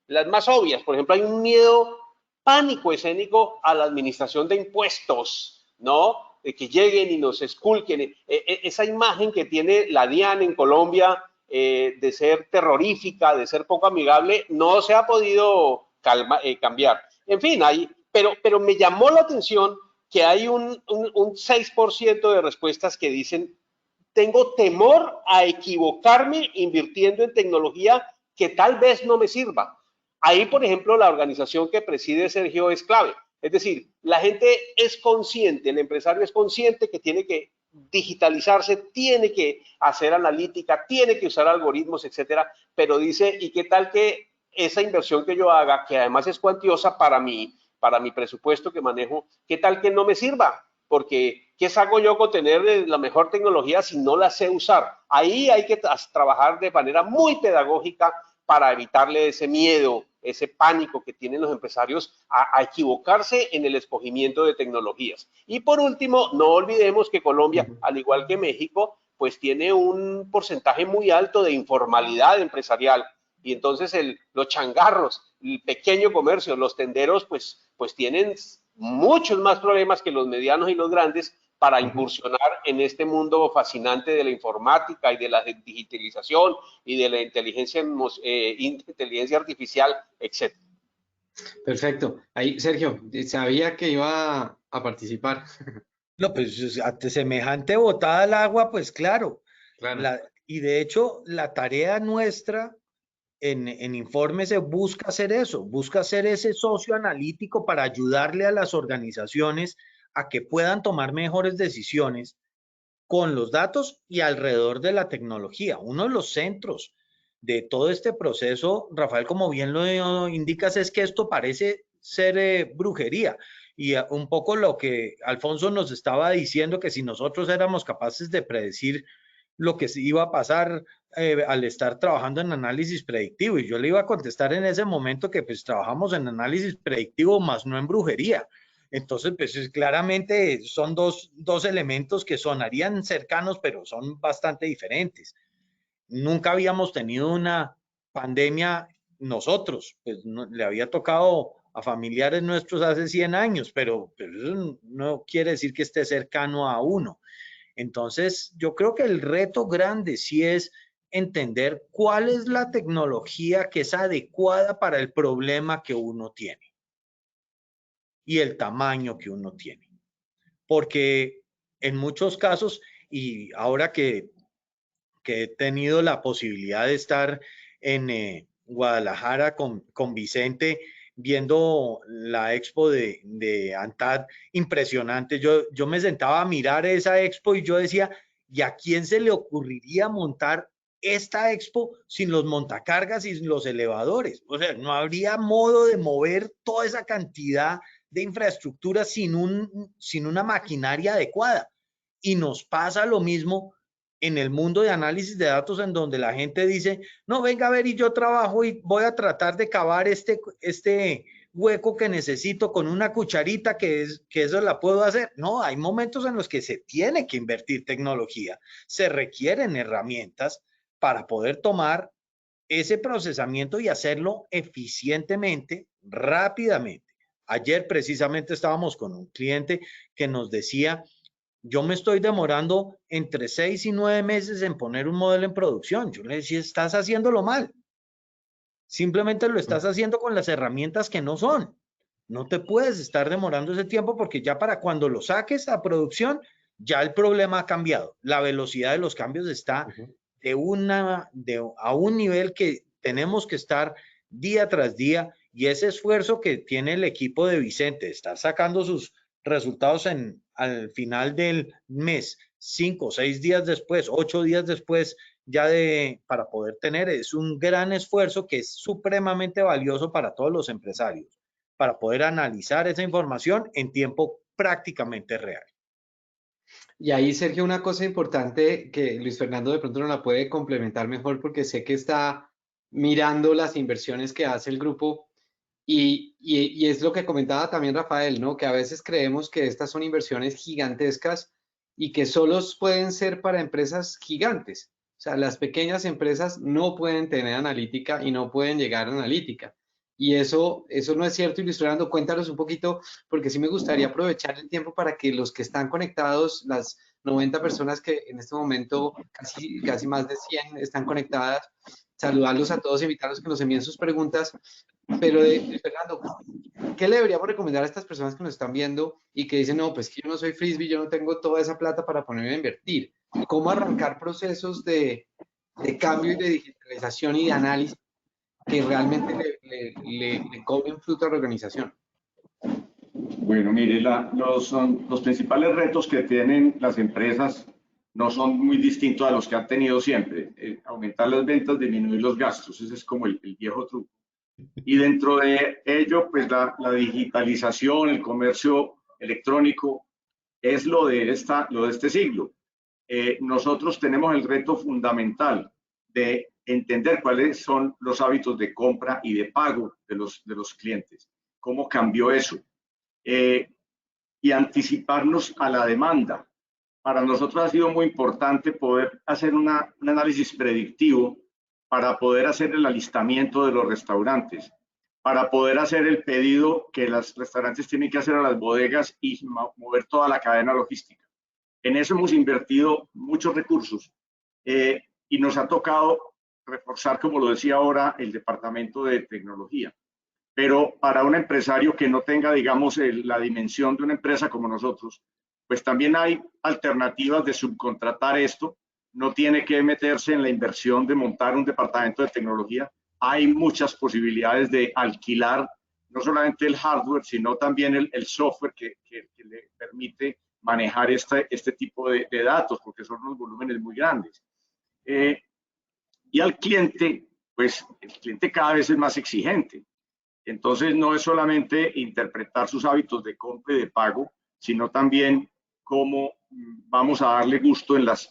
Speaker 4: las más obvias. Por ejemplo, hay un miedo, pánico escénico a la administración de impuestos, ¿no? De que lleguen y nos esculquen. Esa imagen que tiene la DIAN en Colombia de ser terrorífica, de ser poco amigable, no se ha podido cambiar. En fin, pero me llamó la atención que hay un 6% de respuestas que dicen, tengo temor a equivocarme invirtiendo en tecnología que tal vez no me sirva. Ahí, por ejemplo, la organización que preside Sergio es clave. Es decir, la gente es consciente, el empresario es consciente que tiene que digitalizarse, tiene que hacer analítica, tiene que usar algoritmos, etcétera, pero dice, ¿y qué tal que esa inversión que yo haga, que además es cuantiosa para mi presupuesto que manejo, qué tal que no me sirva? Porque, ¿qué saco yo con tener la mejor tecnología si no la sé usar? Ahí hay que trabajar de manera muy pedagógica para evitarle ese miedo, ese pánico que tienen los empresarios a equivocarse en el escogimiento de tecnologías. Y por último, no olvidemos que Colombia, al igual que México, pues tiene un porcentaje muy alto de informalidad empresarial. Y entonces los changarros, el pequeño comercio, los tenderos, pues tienen muchos más problemas que los medianos y los grandes para incursionar en este mundo fascinante de la informática y de la digitalización y de la inteligencia artificial, etc.
Speaker 3: Perfecto. Ahí, Sergio, sabía que iba a participar.
Speaker 7: No, pues ante semejante botada al agua, pues claro.
Speaker 3: Claro.
Speaker 7: Y de hecho, la tarea nuestra en Informe se busca hacer eso, busca ser ese socio analítico para ayudarle a las organizaciones a que puedan tomar mejores decisiones con los datos y alrededor de la tecnología. Uno de los centros de todo este proceso, Rafael, como bien lo indicas, es que esto parece ser brujería. Y un poco lo que Alfonso nos estaba diciendo, que si nosotros éramos capaces de predecir lo que iba a pasar al estar trabajando en análisis predictivo, y yo le iba a contestar en ese momento que pues trabajamos en análisis predictivo más no en brujería. Entonces, pues claramente son dos elementos que sonarían cercanos, pero son bastante diferentes. Nunca habíamos tenido una pandemia nosotros, pues le había tocado a familiares nuestros hace 100 años, pero eso no quiere decir que esté cercano a uno. Entonces, yo creo que el reto grande sí es entender cuál es la tecnología que es adecuada para el problema que uno tiene y el tamaño que uno tiene. Porque en muchos casos, y ahora que he tenido la posibilidad de estar en Guadalajara con Vicente, viendo la expo de ANTAD, impresionante. Yo me sentaba a mirar esa expo y yo decía, ¿y a quién se le ocurriría montar esta expo sin los montacargas y sin los elevadores? O sea, no habría modo de mover toda esa cantidad de infraestructura sin una maquinaria adecuada. Y nos pasa lo mismo en el mundo de análisis de datos, en donde la gente dice, no, venga a ver, y yo trabajo y voy a tratar de cavar este hueco que necesito con una cucharita, que eso la puedo hacer. No, hay momentos en los que se tiene que invertir tecnología, se requieren herramientas para poder tomar ese procesamiento y hacerlo eficientemente, rápidamente. Ayer precisamente estábamos con un cliente que nos decía, yo me estoy demorando entre 6 y 9 meses en poner un modelo en producción. Yo le decía, estás haciéndolo mal. Simplemente lo estás haciendo con las herramientas que no son. No te puedes estar demorando ese tiempo, porque ya para cuando lo saques a producción, ya el problema ha cambiado. La velocidad de los cambios está a un nivel que tenemos que estar día tras día, y ese esfuerzo que tiene el equipo de Vicente, estar sacando sus resultados al final del mes, 5, 6 días después, 8 días después, para poder tener, es un gran esfuerzo que es supremamente valioso para todos los empresarios, para poder analizar esa información en tiempo prácticamente real.
Speaker 3: Y ahí, Sergio, una cosa importante que Luis Fernando de pronto nos la puede complementar mejor, porque sé que está mirando las inversiones que hace el grupo, y es lo que comentaba también Rafael, ¿no? Que a veces creemos que estas son inversiones gigantescas y que solos pueden ser para empresas gigantes. O sea, las pequeñas empresas no pueden tener analítica y no pueden llegar a analítica. Y eso no es cierto. Y Luis Fernando, cuéntanos un poquito, porque sí me gustaría aprovechar el tiempo para que los que están conectados, las 90 personas que en este momento, casi más de 100 están conectadas, saludarlos a todos, invitarlos a que nos envíen sus preguntas. Pero, Luis Fernando, ¿qué le deberíamos recomendar a estas personas que nos están viendo y que dicen, no, pues que yo no soy frisbee, yo no tengo toda esa plata para ponerme a invertir? ¿Cómo arrancar procesos de cambio y de digitalización y de análisis que realmente le cobren fruto a la organización?
Speaker 6: Bueno, mire, los principales retos que tienen las empresas no son muy distintos a los que han tenido siempre. Aumentar las ventas, disminuir los gastos, ese es como el viejo truco. Y dentro de ello, pues la digitalización, el comercio electrónico es lo de este siglo. Nosotros tenemos el reto fundamental de entender cuáles son los hábitos de compra y de pago de los clientes, cómo cambió eso, y anticiparnos a la demanda. Para nosotros ha sido muy importante poder hacer un análisis predictivo para poder hacer el alistamiento de los restaurantes, para poder hacer el pedido que los restaurantes tienen que hacer a las bodegas y mover toda la cadena logística. En eso hemos invertido muchos recursos, y nos ha tocado reforzar, como lo decía ahora, el departamento de tecnología. Pero para un empresario que no tenga, digamos, la dimensión de una empresa como nosotros, pues también hay alternativas de subcontratar esto. No tiene que meterse en la inversión de montar un departamento de tecnología. Hay muchas posibilidades de alquilar no solamente el hardware, sino también el software que le permite manejar este tipo de datos, porque son unos volúmenes muy grandes. Y al cliente, pues el cliente cada vez es más exigente. Entonces no es solamente interpretar sus hábitos de compra y de pago, sino también cómo vamos a darle gusto en las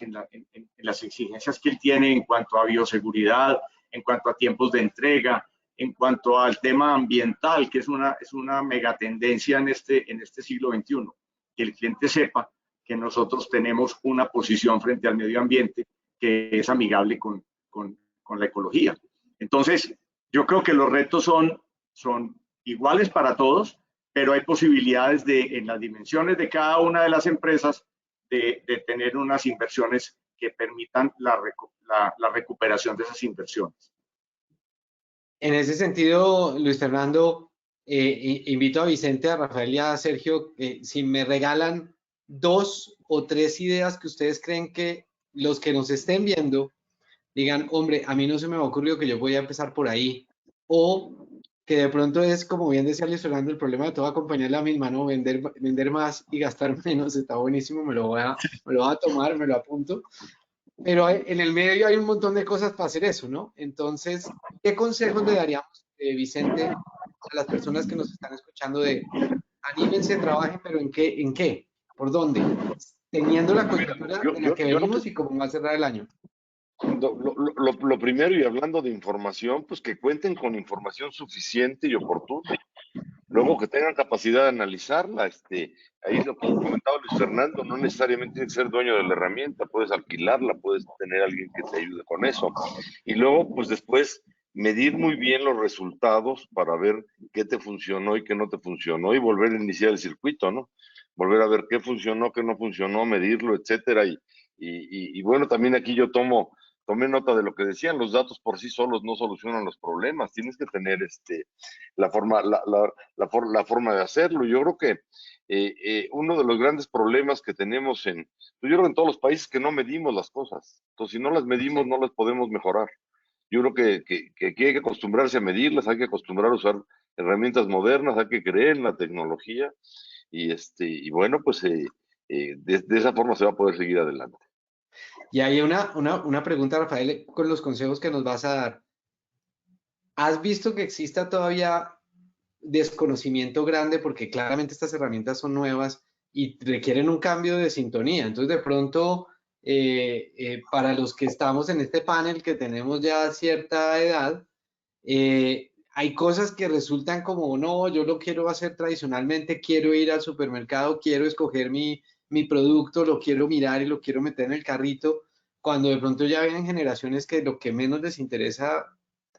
Speaker 6: exigencias que él tiene en cuanto a bioseguridad, en cuanto a tiempos de entrega, en cuanto al tema ambiental, que es una megatendencia en este siglo XXI. Que el cliente sepa que nosotros tenemos una posición frente al medio ambiente que es amigable con la ecología. Entonces, yo creo que los retos son iguales para todos, pero hay posibilidades en las dimensiones de cada una de las empresas de tener unas inversiones que permitan la recuperación de esas inversiones.
Speaker 3: En ese sentido, Luis Fernando, invito a Vicente, a Rafael y a Sergio, si me regalan 2 o 3 ideas que ustedes creen que los que nos estén viendo digan, hombre, a mí no se me ha ocurrido que yo voy a empezar por ahí. O que de pronto es, como bien decía Luis Fernando, el problema de toda compañía es la misma, ¿no? Vender más y gastar menos, está buenísimo, me lo voy a tomar, me lo apunto. Pero en el medio hay un montón de cosas para hacer eso, ¿no? Entonces, ¿qué consejos le daríamos, Vicente, a las personas que nos están escuchando de anímense, trabajen, pero ¿en qué? ¿En qué? ¿Por dónde? Teniendo la coyuntura de la que
Speaker 5: Yo lo que
Speaker 3: venimos y cómo va a cerrar el año.
Speaker 5: Lo primero, y hablando de información, pues que cuenten con información suficiente y oportuna. Luego que tengan capacidad de analizarla. Ahí lo que comentaba Luis Fernando, no necesariamente tienes que ser dueño de la herramienta, puedes alquilarla, puedes tener a alguien que te ayude con eso. Y luego, pues después, medir muy bien los resultados para ver qué te funcionó y qué no te funcionó y volver a iniciar el circuito, ¿no? Volver a ver qué funcionó, qué no funcionó, medirlo, etcétera. Y bueno, también aquí yo tomé nota de lo que decían, los datos por sí solos no solucionan los problemas, tienes que tener la forma, la forma de hacerlo. Yo creo que uno de los grandes problemas que tenemos pues yo creo en todos los países, que no medimos las cosas. Entonces, si no las medimos,
Speaker 3: Sí.
Speaker 5: no las podemos mejorar. Yo creo que aquí hay que acostumbrarse a medirlas, hay que acostumbrar a usar herramientas modernas, hay que creer en la tecnología y bueno, pues de esa forma se va a poder seguir adelante.
Speaker 3: Y hay una pregunta, Rafael, con los consejos que nos vas a dar. ¿Has visto que exista todavía desconocimiento grande? Porque claramente estas herramientas son nuevas y requieren un cambio de sintonía. Entonces, de pronto, para los que estamos en este panel, que tenemos ya cierta edad, hay cosas que resultan como, no, yo lo quiero hacer tradicionalmente, quiero ir al supermercado, quiero escoger mi producto, lo quiero mirar y lo quiero meter en el carrito, cuando de pronto ya vienen generaciones que lo que menos les interesa,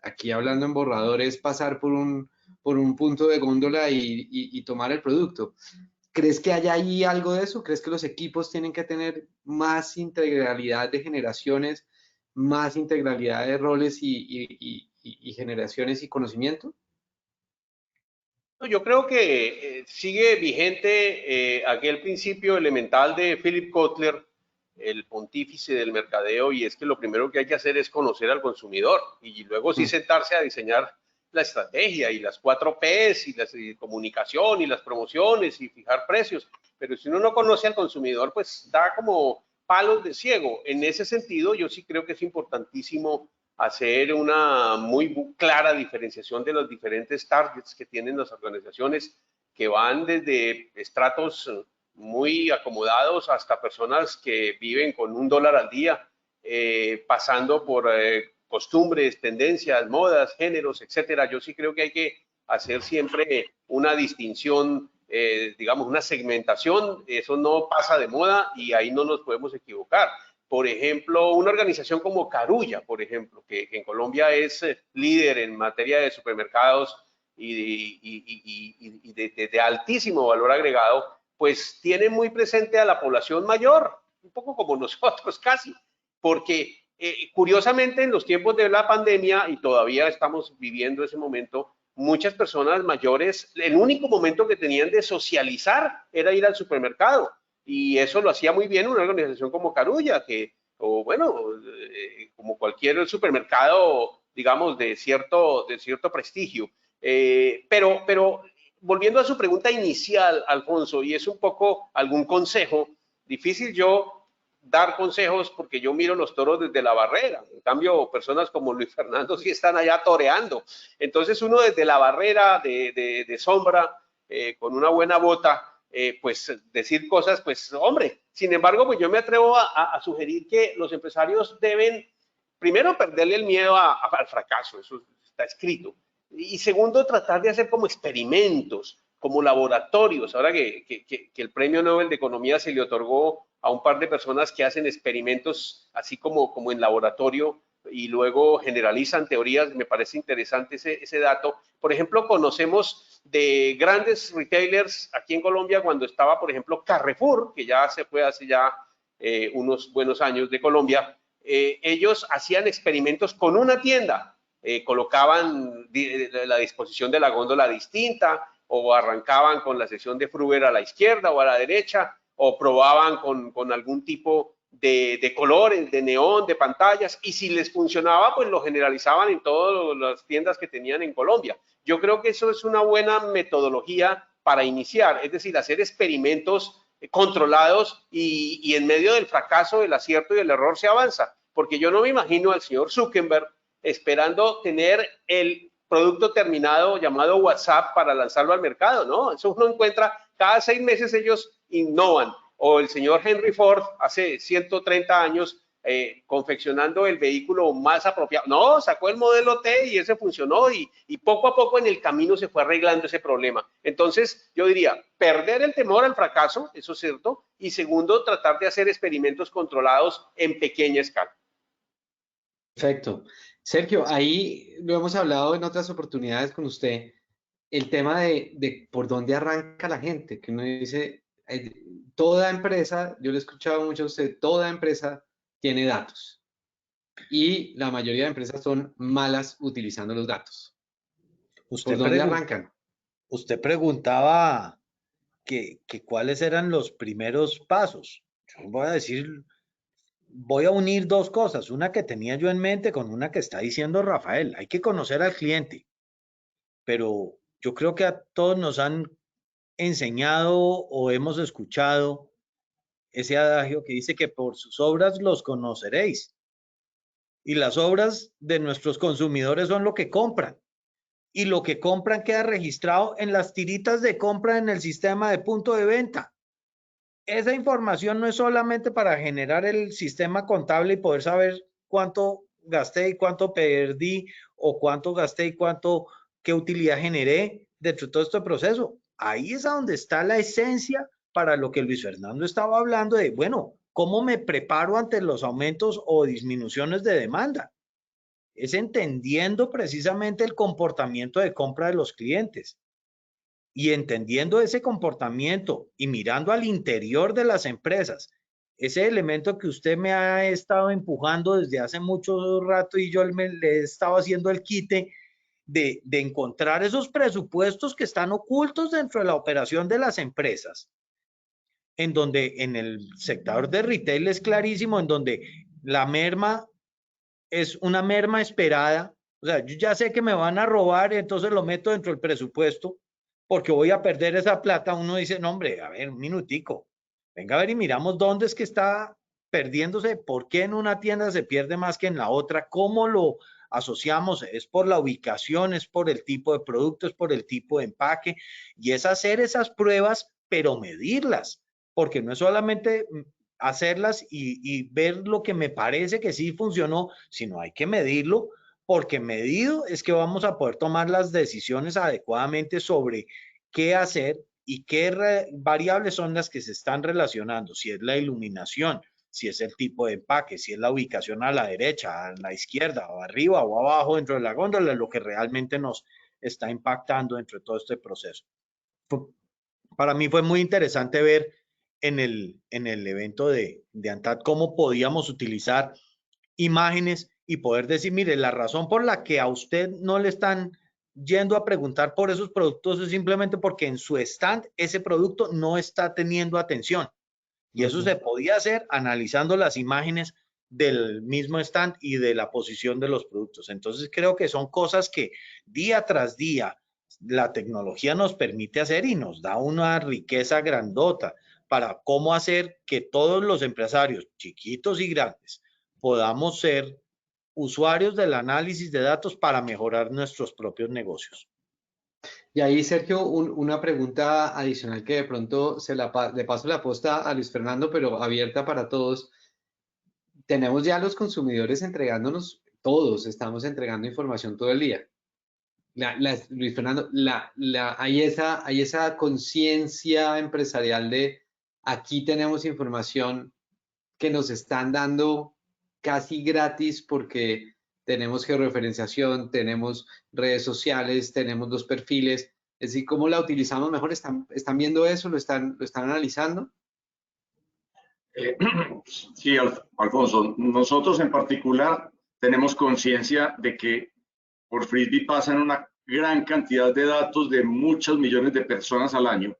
Speaker 3: aquí hablando en borrador, es pasar por un punto de góndola y tomar el producto. ¿Crees que hay ahí algo de eso? ¿Crees que los equipos tienen que tener más integralidad de generaciones, más integralidad de roles y generaciones y conocimiento?
Speaker 4: Yo creo que sigue vigente aquel principio elemental de Philip Kotler, el pontífice del mercadeo, y es que lo primero que hay que hacer es conocer al consumidor y luego sí sentarse a diseñar la estrategia y las 4 P's y la comunicación y las promociones y fijar precios. Pero si uno no conoce al consumidor, pues da como palos de ciego. En ese sentido, yo sí creo que es importantísimo hacer una muy clara diferenciación de los diferentes targets que tienen las organizaciones, que van desde estratos muy acomodados hasta personas que viven con $1 al día, pasando por costumbres, tendencias, modas, géneros, etcétera. Yo sí creo que hay que hacer siempre una distinción, digamos, una segmentación. Eso no pasa de moda y ahí no nos podemos equivocar. Por ejemplo, una organización como Carulla, por ejemplo, que en Colombia es líder en materia de supermercados y de altísimo valor agregado, pues tiene muy presente a la población mayor, un poco como nosotros casi, porque curiosamente en los tiempos de la pandemia, y todavía estamos viviendo ese momento, muchas personas mayores, el único momento que tenían de socializar era ir al supermercado. Y eso lo hacía muy bien una organización como Carulla, o bueno, como cualquier supermercado, digamos, de cierto prestigio. Pero volviendo a su pregunta inicial, Alfonso, y es un poco algún consejo, difícil yo dar consejos porque yo miro los toros desde la barrera. En cambio, personas como Luis Fernando sí están allá toreando. Entonces uno desde la barrera de sombra, con una buena bota, pues decir cosas, pues hombre, sin embargo, pues yo me atrevo a sugerir que los empresarios deben, primero, perderle el miedo al fracaso, eso está escrito, y segundo, tratar de hacer como experimentos, como laboratorios, ahora que el premio Nobel de Economía se le otorgó a un par de personas que hacen experimentos así como en laboratorio y luego generalizan teorías, me parece interesante ese dato. Por ejemplo, conocemos de grandes retailers aquí en Colombia cuando estaba, por ejemplo, Carrefour, que ya se fue hace ya unos buenos años de Colombia, ellos hacían experimentos con una tienda, colocaban la disposición de la góndola distinta, o arrancaban con la sección de Fruver a la izquierda o a la derecha, o probaban con algún tipo de colores, de neón, de pantallas, y si les funcionaba, pues lo generalizaban en todas las tiendas que tenían en Colombia. Yo creo que eso es una buena metodología para iniciar, es decir, hacer experimentos controlados y en medio del fracaso, del acierto y del error se avanza, porque yo no me imagino al señor Zuckerberg esperando tener el producto terminado llamado WhatsApp para lanzarlo al mercado, ¿no? Eso uno encuentra, cada 6 meses ellos innovan, o el señor Henry Ford hace 130 años confeccionando el vehículo más apropiado. No, sacó el modelo T y ese funcionó y poco a poco en el camino se fue arreglando ese problema. Entonces, yo diría, perder el temor al fracaso, eso es cierto, y segundo, tratar de hacer experimentos controlados en pequeña escala.
Speaker 3: Perfecto. Sergio, ahí lo hemos hablado en otras oportunidades con usted, el tema de por dónde arranca la gente, que uno dice, toda empresa, yo le he escuchado mucho a usted, toda empresa tiene datos y la mayoría de empresas son malas utilizando los datos. ¿Por dónde arrancan?
Speaker 7: Usted preguntaba que cuáles eran los primeros pasos. Yo voy a decir, voy a unir dos cosas, una que tenía yo en mente con una que está diciendo Rafael. Hay que conocer al cliente, pero yo creo que a todos nos han enseñado o hemos escuchado ese adagio que dice que por sus obras los conoceréis. Y las obras de nuestros consumidores son lo que compran. Y lo que compran queda registrado en las tiritas de compra en el sistema de punto de venta. Esa información no es solamente para generar el sistema contable y poder saber cuánto gasté y cuánto perdí, o cuánto gasté y qué utilidad generé dentro de todo este proceso. Ahí es a donde está la esencia para lo que Luis Fernando estaba hablando de, bueno, ¿cómo me preparo ante los aumentos o disminuciones de demanda? Es entendiendo precisamente el comportamiento de compra de los clientes. Y entendiendo ese comportamiento y mirando al interior de las empresas, ese elemento que usted me ha estado empujando desde hace mucho rato y yo le he estado haciendo el quite de encontrar esos presupuestos que están ocultos dentro de la operación de las empresas, en donde en el sector de retail es clarísimo, en donde la merma es una merma esperada. O sea, yo ya sé que me van a robar, entonces lo meto dentro del presupuesto porque voy a perder esa plata. Uno dice, no, hombre, a ver, un minutico. Venga a ver y miramos dónde es que está perdiéndose, por qué en una tienda se pierde más que en la otra, cómo lo asociamos, es por la ubicación, es por el tipo de producto, es por el tipo de empaque, y es hacer esas pruebas, pero medirlas, porque no es solamente hacerlas y ver lo que me parece que sí funcionó, sino hay que medirlo, porque medido es que vamos a poder tomar las decisiones adecuadamente sobre qué hacer y qué variables son las que se están relacionando, si es la iluminación, si es el tipo de empaque, si es la ubicación a la derecha, a la izquierda, o arriba o abajo dentro de la góndola, lo que realmente nos está impactando dentro de todo este proceso. Para mí fue muy interesante ver en el evento de ANTAD cómo podíamos utilizar imágenes y poder decir, mire, la razón por la que a usted no le están yendo a preguntar por esos productos es simplemente porque en su stand ese producto no está teniendo atención. Y eso se podía hacer analizando las imágenes del mismo stand y de la posición de los productos. Entonces creo que son cosas que día tras día la tecnología nos permite hacer y nos da una riqueza grandota para cómo hacer que todos los empresarios, chiquitos y grandes, podamos ser usuarios del análisis de datos para mejorar nuestros propios negocios.
Speaker 3: Y ahí, Sergio, una pregunta adicional que de pronto le paso la posta a Luis Fernando, pero abierta para todos. Tenemos ya los consumidores entregándonos, todos estamos entregando información todo el día. Luis Fernando, hay esa conciencia empresarial de aquí tenemos información que nos están dando casi gratis porque tenemos georreferenciación, tenemos redes sociales, tenemos los perfiles. Es decir, ¿cómo la utilizamos mejor? ¿Están viendo eso? ¿Lo están analizando?
Speaker 6: Sí, Alfonso, nosotros en particular tenemos conciencia de que por Frisbee pasan una gran cantidad de datos de muchos millones de personas al año.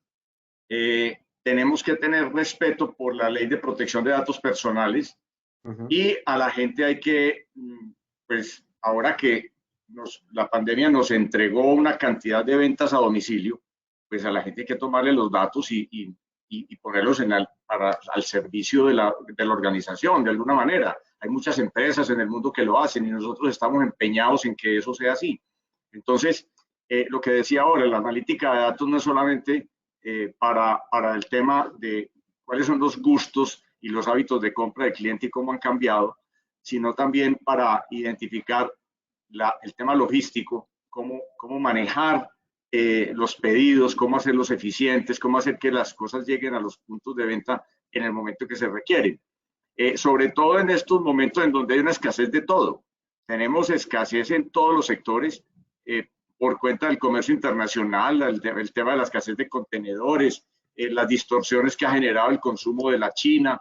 Speaker 6: tenemos que tener respeto por la ley de protección de datos personales y a la gente hay que, pues ahora que la pandemia nos entregó una cantidad de ventas a domicilio, pues a la gente hay que tomarle los datos y ponerlos al servicio de la organización, de alguna manera. Hay muchas empresas en el mundo que lo hacen y nosotros estamos empeñados en que eso sea así. Entonces, lo que decía ahora, la analítica de datos no es solamente para el tema de cuáles son los gustos y los hábitos de compra del cliente y cómo han cambiado, sino también para identificar el tema logístico, cómo manejar los pedidos, cómo hacerlos eficientes, cómo hacer que las cosas lleguen a los puntos de venta en el momento que se requieren. Sobre todo en estos momentos en donde hay una escasez de todo. Tenemos escasez en todos los sectores por cuenta del comercio internacional, el tema de la escasez de contenedores, las distorsiones que ha generado el consumo de la China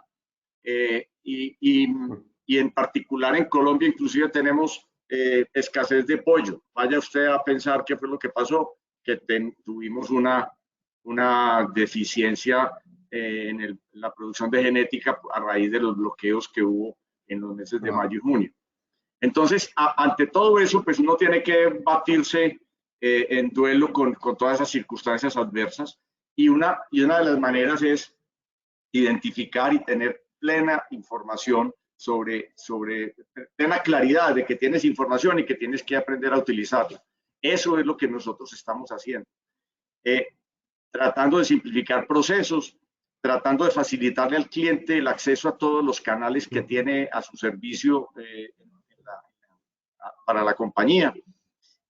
Speaker 6: y en particular en Colombia inclusive tenemos escasez de pollo. Vaya usted a pensar qué fue lo que pasó, que tuvimos una deficiencia en la producción de genética a raíz de los bloqueos que hubo en los meses de mayo y junio. Entonces, ante todo eso, pues uno tiene que batirse en duelo con todas esas circunstancias adversas y una de las maneras es identificar y tener plena información plena claridad de que tienes información y que tienes que aprender a utilizarla. Eso es lo que nosotros estamos haciendo. Tratando de simplificar procesos, tratando de facilitarle al cliente el acceso a todos los canales que tiene a su servicio para la compañía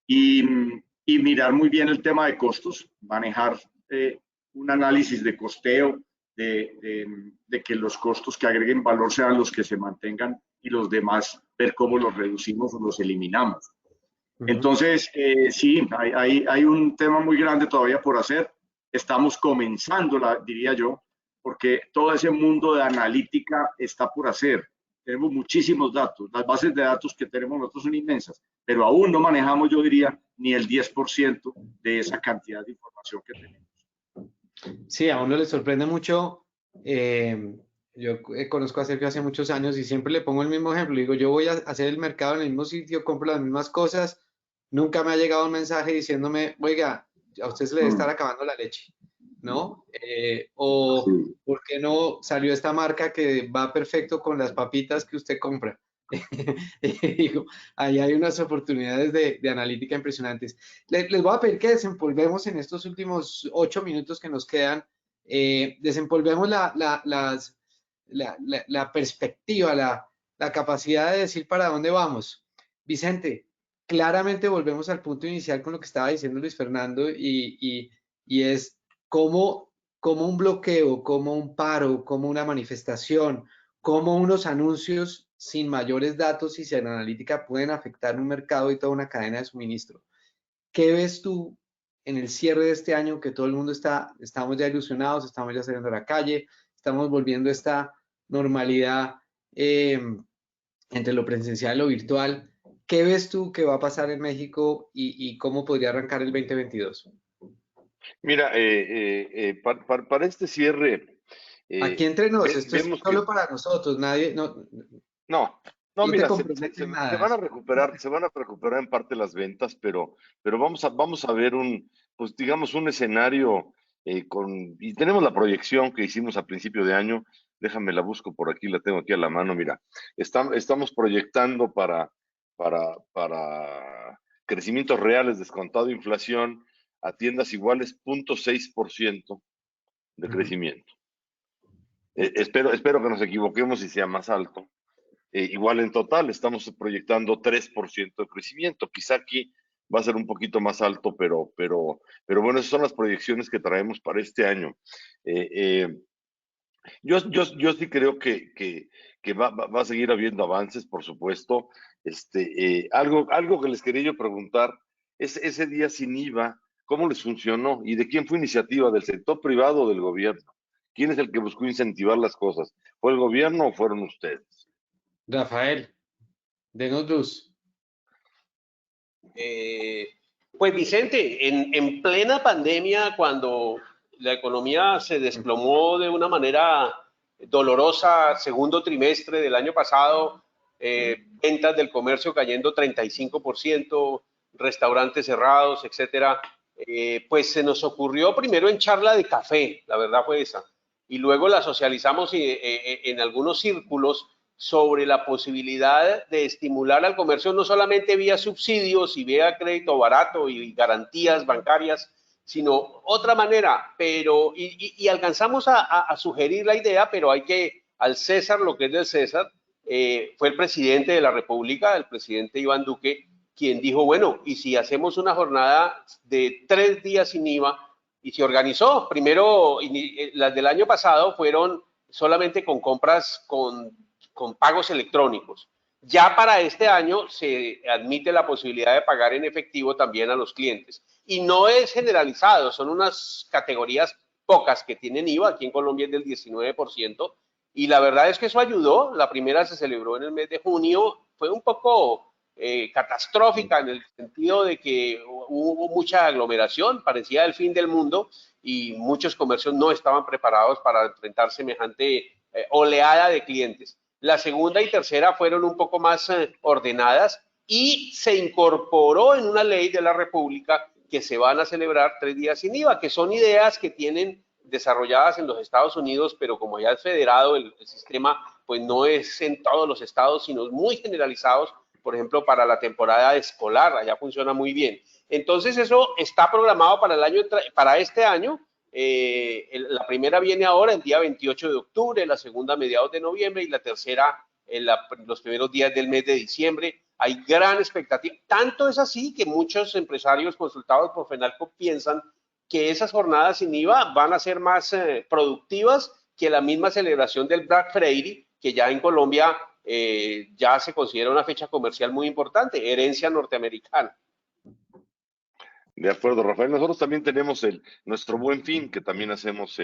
Speaker 6: y mirar muy bien el tema de costos, manejar un análisis de costeo, de que los costos que agreguen valor sean los que se mantengan y los demás ver cómo los reducimos o los eliminamos. Entonces, sí, hay un tema muy grande todavía por hacer. Estamos comenzando, diría yo, porque todo ese mundo de analítica está por hacer. Tenemos muchísimos datos. Las bases de datos que tenemos nosotros son inmensas, pero aún no manejamos, yo diría, ni el 10% de esa cantidad de información que tenemos.
Speaker 3: Sí, a uno le sorprende mucho. Yo conozco a Sergio hace muchos años y siempre le pongo el mismo ejemplo. Digo, yo voy a hacer el mercado en el mismo sitio, compro las mismas cosas. Nunca me ha llegado un mensaje diciéndome, oiga, a usted se le debe estar acabando la leche, ¿no? O, ¿por qué no salió esta marca que va perfecto con las papitas que usted compra? Digo, ahí hay unas oportunidades de analítica impresionantes. Les voy a pedir que desempolvemos en estos últimos 8 minutos que nos quedan, desempolvemos la perspectiva, la capacidad de decir para dónde vamos. Vicente, claramente volvemos al punto inicial con lo que estaba diciendo Luis Fernando y es cómo un bloqueo, como un paro, como una manifestación, como unos anuncios sin mayores datos y sin analítica pueden afectar un mercado y toda una cadena de suministro. ¿Qué ves tú en el cierre de este año que todo el mundo estamos ya ilusionados, estamos ya saliendo a la calle, estamos volviendo a esta normalidad entre lo presencial y lo virtual? ¿Qué ves tú que va a pasar en México y cómo podría arrancar el 2022?
Speaker 5: Mira, para este cierre,
Speaker 3: aquí entre nos, esto es solo
Speaker 5: que,
Speaker 3: para nosotros, nadie,
Speaker 5: no,
Speaker 3: no
Speaker 5: mira,
Speaker 3: te comprometen nada.
Speaker 5: se van a recuperar en parte las ventas, pero vamos a ver pues digamos un escenario y tenemos la proyección que hicimos a principio de año. Déjame la busco por aquí, la tengo aquí a la mano. Mira, estamos proyectando para crecimientos reales descontado inflación a tiendas iguales 0.6% de crecimiento. Espero que nos equivoquemos y sea más alto. Igual en total estamos proyectando 3% de crecimiento. Quizá aquí va a ser un poquito más alto, pero bueno, esas son las proyecciones que traemos para este año. Yo sí creo que va a seguir habiendo avances, por supuesto. Algo que les quería yo preguntar es ese día sin IVA, ¿cómo les funcionó? ¿Y de quién fue iniciativa? ¿Del sector privado o del gobierno? ¿Quién es el que buscó incentivar las cosas? ¿Fue el gobierno o fueron ustedes?
Speaker 3: Rafael, denos luz.
Speaker 4: Pues Vicente, en plena pandemia, cuando la economía se desplomó de una manera dolorosa. Segundo trimestre del año pasado, ventas del comercio cayendo 35%, restaurantes cerrados, etcétera. Pues se nos ocurrió primero en charla de café, la verdad fue esa, y luego la socializamos en algunos círculos sobre la posibilidad de estimular al comercio no solamente vía subsidios y vía crédito barato y garantías bancarias, sino otra manera, pero y alcanzamos a sugerir la idea, pero hay que, al César lo que es del César. Fue el presidente de la República, el presidente Iván Duque, quien dijo, bueno, y si hacemos una jornada de 3 días sin IVA, y se organizó. Primero, las del año pasado fueron solamente con compras con pagos electrónicos. Ya para este año se admite la posibilidad de pagar en efectivo también a los clientes. Y no es generalizado, son unas categorías pocas que tienen IVA, aquí en Colombia es del 19%, y la verdad es que eso ayudó. La primera se celebró en el mes de junio, fue un poco catastrófica en el sentido de que hubo mucha aglomeración, parecía el fin del mundo, y muchos comercios no estaban preparados para enfrentar semejante oleada de clientes. La segunda y tercera fueron un poco más ordenadas y se incorporó en una ley de la República que se van a celebrar 3 días sin IVA, que son ideas que tienen desarrolladas en los Estados Unidos, pero como ya es federado el sistema, pues no es en todos los estados, sino muy generalizados, por ejemplo, para la temporada escolar, allá funciona muy bien. Entonces eso está programado para este año. La primera viene ahora, el día 28 de octubre, la segunda a mediados de noviembre y la tercera en los primeros días del mes de diciembre. Hay gran expectativa. Tanto es así que muchos empresarios consultados por FENALCO piensan que esas jornadas sin IVA van a ser más productivas que la misma celebración del Black Friday, que ya en Colombia ya se considera una fecha comercial muy importante, herencia norteamericana.
Speaker 5: De acuerdo, Rafael. Nosotros también tenemos nuestro Buen Fin, que también hacemos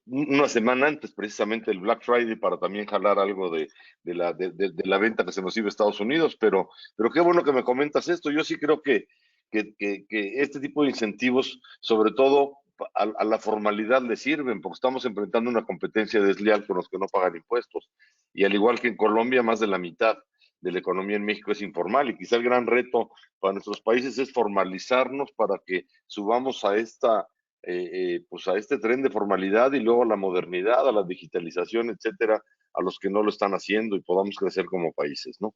Speaker 5: una semana antes precisamente del Black Friday para también jalar algo de la venta que se nos iba a Estados Unidos. Pero qué bueno que me comentas esto. Yo sí creo que este tipo de incentivos, sobre todo a la formalidad, le sirven, porque estamos enfrentando una competencia desleal con los que no pagan impuestos. Y al igual que en Colombia, más de la mitad de la economía en México es informal, y quizá el gran reto para nuestros países es formalizarnos para que subamos a pues a este tren de formalidad y luego a la modernidad, a la digitalización, etcétera, a los que no lo están haciendo, y podamos crecer como países, ¿no?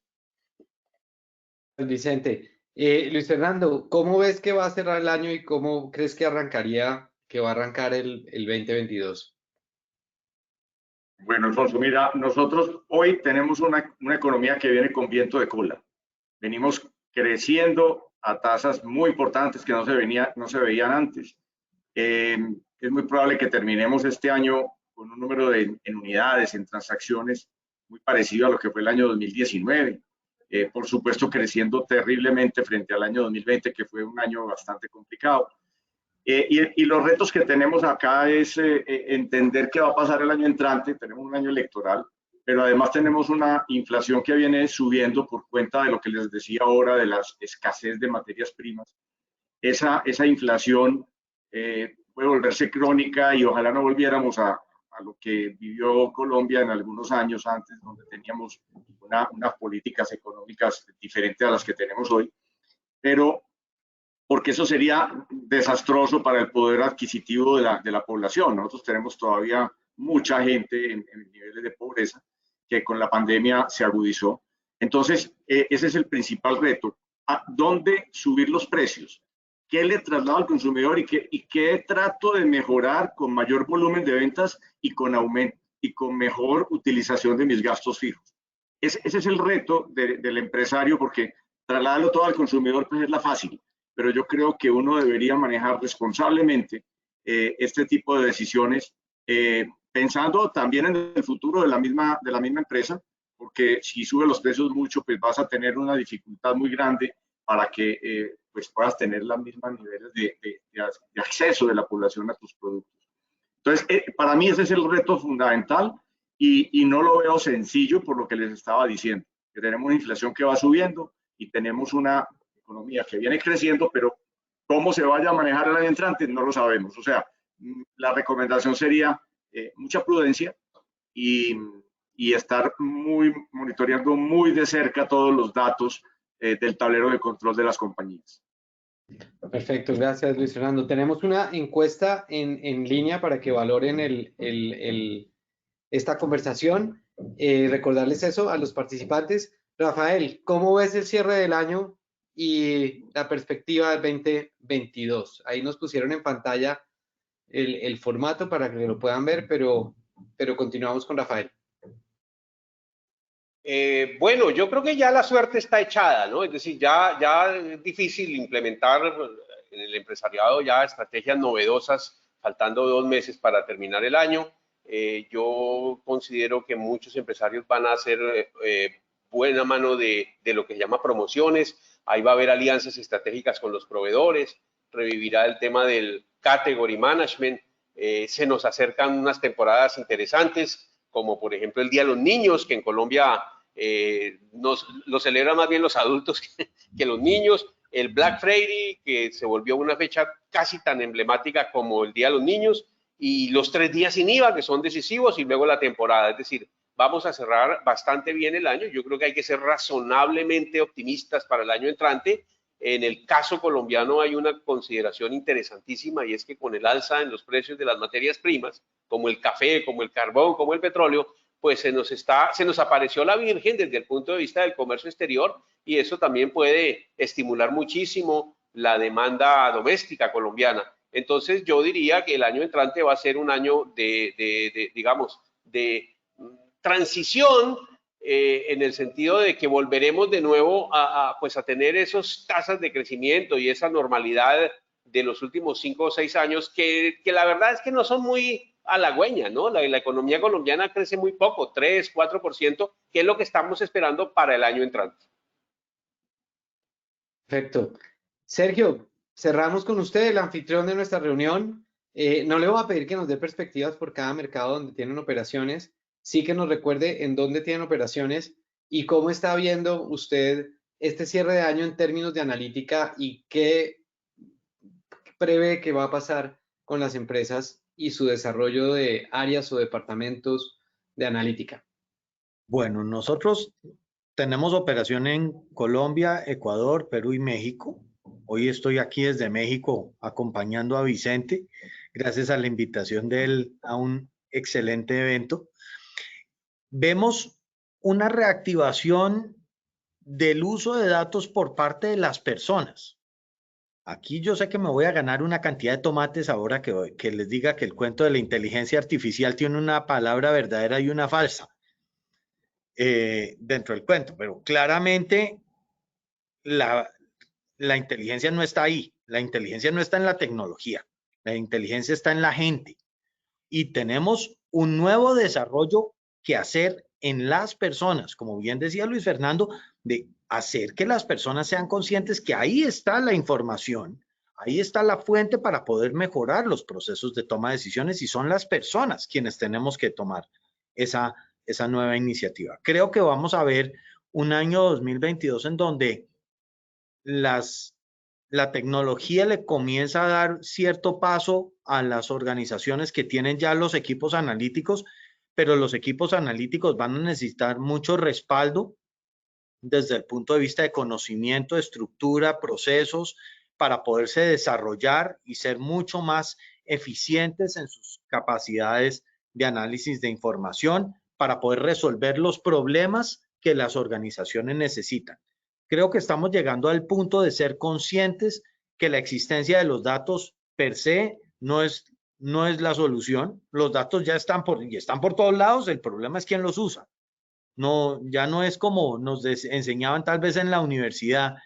Speaker 3: Vicente, Luis Fernando, ¿cómo ves que va a cerrar el año y cómo crees que va a arrancar el 2022?
Speaker 6: Bueno, Alfonso, mira, nosotros hoy tenemos una economía que viene con viento de cola. Venimos creciendo a tasas muy importantes que no se veían antes. Es muy probable que terminemos este año con un número en unidades, en transacciones, muy parecido a lo que fue el año 2019. Por supuesto, creciendo terriblemente frente al año 2020, que fue un año bastante complicado. Y los retos que tenemos acá es entender qué va a pasar el año entrante. Tenemos un año electoral, pero además tenemos una inflación que viene subiendo por cuenta de lo que les decía ahora de la escasez de materias primas. Esa inflación puede volverse crónica y ojalá no volviéramos a lo que vivió Colombia en algunos años antes, donde teníamos unas políticas económicas diferentes a las que tenemos hoy, pero porque eso sería desastroso para el poder adquisitivo de la población. Nosotros tenemos todavía mucha gente en niveles de pobreza que con la pandemia se agudizó. Entonces, ese es el principal reto. ¿A dónde subir los precios? ¿Qué le traslado al consumidor y qué trato de mejorar con mayor volumen de ventas y con aumento y con mejor utilización de mis gastos fijos? Ese es el reto del empresario, porque trasladarlo todo al consumidor pues es la fácil, pero yo creo que uno debería manejar responsablemente este tipo de decisiones, pensando también en el futuro de la misma empresa, porque si sube los precios mucho, pues vas a tener una dificultad muy grande para que pues puedas tener los mismos niveles de acceso de la población a tus productos. Entonces, para mí ese es el reto fundamental y no lo veo sencillo por lo que les estaba diciendo, que tenemos una inflación que va subiendo y tenemos una economía que viene creciendo, pero ¿Cómo se vaya a manejar el año entrante? No lo sabemos. O sea, la recomendación sería mucha prudencia y estar monitoreando muy de cerca todos los datos del tablero de control de las compañías.
Speaker 3: Perfecto, gracias Luis Fernando. Tenemos una encuesta en línea para que valoren esta conversación. Recordarles eso a los participantes. Rafael, ¿cómo ves el cierre del año y la perspectiva del 2022? Ahí nos pusieron en pantalla el formato para que lo puedan ver, pero continuamos con Rafael.
Speaker 4: Bueno, yo creo que ya la suerte está echada, ¿no? Es decir, ya es difícil implementar en el empresariado ya estrategias novedosas, faltando 2 meses para terminar el año. Yo considero que muchos empresarios van a hacer buena mano de lo que se llama promociones. Ahí va a haber alianzas estratégicas con los proveedores, revivirá el tema del category management. Se nos acercan unas temporadas interesantes, como por ejemplo el Día de los Niños, que en Colombia lo celebran más bien los adultos que los niños. El Black Friday, que se volvió una fecha casi tan emblemática como el Día de los Niños, y los 3 días sin IVA, que son decisivos, y luego la temporada. Es decir, vamos a cerrar bastante bien el año. Yo creo que hay que ser razonablemente optimistas para el año entrante. En el caso colombiano hay una consideración interesantísima, y es que con el alza en los precios de las materias primas, como el café, como el carbón, como el petróleo, pues se nos apareció la Virgen desde el punto de vista del comercio exterior, y eso también puede estimular muchísimo la demanda doméstica colombiana. Entonces yo diría que el año entrante va a ser un año digamos, de transición, en el sentido de que volveremos de nuevo pues a tener esas tasas de crecimiento y esa normalidad de los últimos 5 o 6 años, que la verdad es que no son muy halagüeñas, ¿no? La economía colombiana crece muy poco, 3, 4%, que es lo que estamos esperando para el año entrante.
Speaker 3: Perfecto. Sergio, cerramos con usted, el anfitrión de nuestra reunión. No le voy a pedir que nos dé perspectivas por cada mercado donde tienen operaciones, sí que nos recuerde en dónde tienen operaciones y cómo está viendo usted este cierre de año en términos de analítica y qué prevé que va a pasar con las empresas y su desarrollo de áreas o departamentos de analítica.
Speaker 7: Bueno, nosotros tenemos operación en Colombia, Ecuador, Perú y México. Hoy estoy aquí desde México acompañando a Vicente, gracias a la invitación de él a un excelente evento. Vemos una reactivación del uso de datos por parte de las personas. Aquí yo sé que me voy a ganar una cantidad de tomates ahora que les diga que el cuento de la inteligencia artificial tiene una palabra verdadera y una falsa dentro del cuento, pero claramente la inteligencia no está ahí, la inteligencia no está en la tecnología, la inteligencia está en la gente y tenemos un nuevo desarrollo que hacer en las personas, como bien decía Luis Fernando, de hacer que las personas sean conscientes que ahí está la información, ahí está la fuente para poder mejorar los procesos de toma de decisiones y son las personas quienes tenemos que tomar esa nueva iniciativa. Creo que vamos a ver un año 2022 en donde la tecnología le comienza a dar cierto paso a las organizaciones que tienen ya los equipos analíticos, pero los equipos analíticos van a necesitar mucho respaldo desde el punto de vista de conocimiento, estructura, procesos, para poderse desarrollar y ser mucho más eficientes en sus capacidades de análisis de información para poder resolver los problemas que las organizaciones necesitan. Creo que estamos llegando al punto de ser conscientes que la existencia de los datos per se no es la solución. Los datos ya están por todos lados, el problema es quién los usa. No, ya no es como nos enseñaban tal vez en la universidad,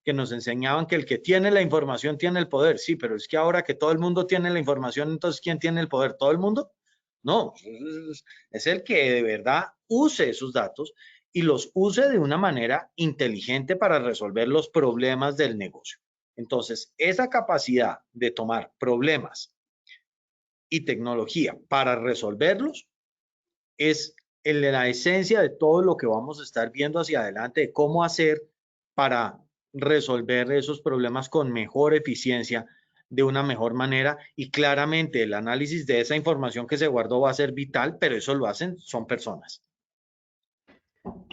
Speaker 7: que nos enseñaban que el que tiene la información tiene el poder. Sí, pero es que ahora que todo el mundo tiene la información, entonces ¿quién tiene el poder? ¿Todo el mundo? No, es el que de verdad use esos datos y los use de una manera inteligente para resolver los problemas del negocio. Entonces, esa capacidad de tomar problemas y tecnología para resolverlos es la esencia de todo lo que vamos a estar viendo hacia adelante, de cómo hacer para resolver esos problemas con mejor eficiencia, de una mejor manera, y claramente el análisis de esa información que se guardó va a ser vital, pero eso lo hacen, son personas.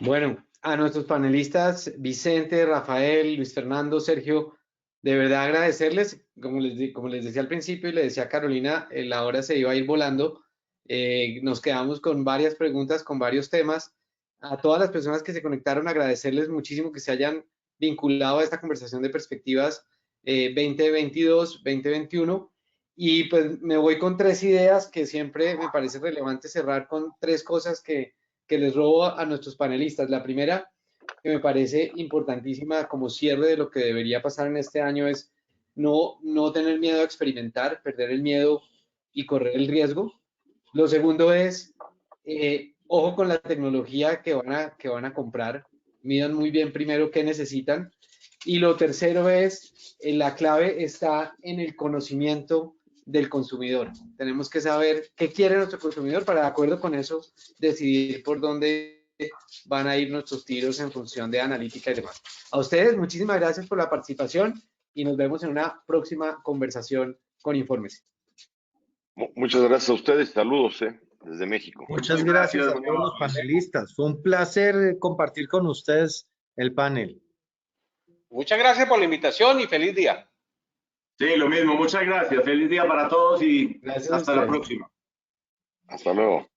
Speaker 3: Bueno, a nuestros panelistas, Vicente, Rafael, Luis Fernando, Sergio, de verdad agradecerles. Como les decía al principio y le decía a Carolina, la hora se iba a ir volando. Nos quedamos con varias preguntas, con varios temas. A todas las personas que se conectaron, agradecerles muchísimo que se hayan vinculado a esta conversación de perspectivas 2022-2021. Y pues me voy con tres ideas que siempre me parece relevante cerrar con tres cosas que les robo a nuestros panelistas. La primera, que me parece importantísima como cierre de lo que debería pasar en este año, es no tener miedo a experimentar, perder el miedo y correr el riesgo. Lo segundo es, ojo con la tecnología que van a comprar, midan muy bien primero qué necesitan. Y lo tercero es, la clave está en el conocimiento del consumidor. Tenemos que saber qué quiere nuestro consumidor para, de acuerdo con eso, decidir por dónde van a ir nuestros tiros en función de analítica y demás. A ustedes, muchísimas gracias por la participación y nos vemos en una próxima conversación con Informes.
Speaker 5: Muchas gracias a ustedes. Saludos, desde México.
Speaker 7: Muchas gracias a todos los panelistas. Fue un placer compartir con ustedes el panel.
Speaker 4: Muchas gracias por la invitación y feliz día.
Speaker 6: Sí, lo mismo. Muchas gracias. Feliz día para todos y
Speaker 3: Gracias
Speaker 6: hasta la próxima.
Speaker 5: Hasta luego.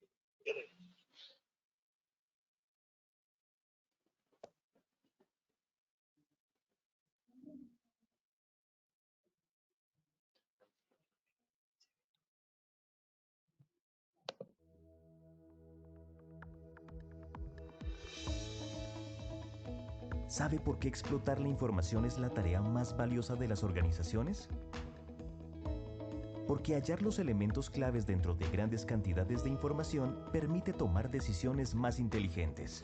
Speaker 2: ¿Sabe por qué explotar la información es la tarea más valiosa de las organizaciones? Porque hallar los elementos claves dentro de grandes cantidades de información permite tomar decisiones más inteligentes.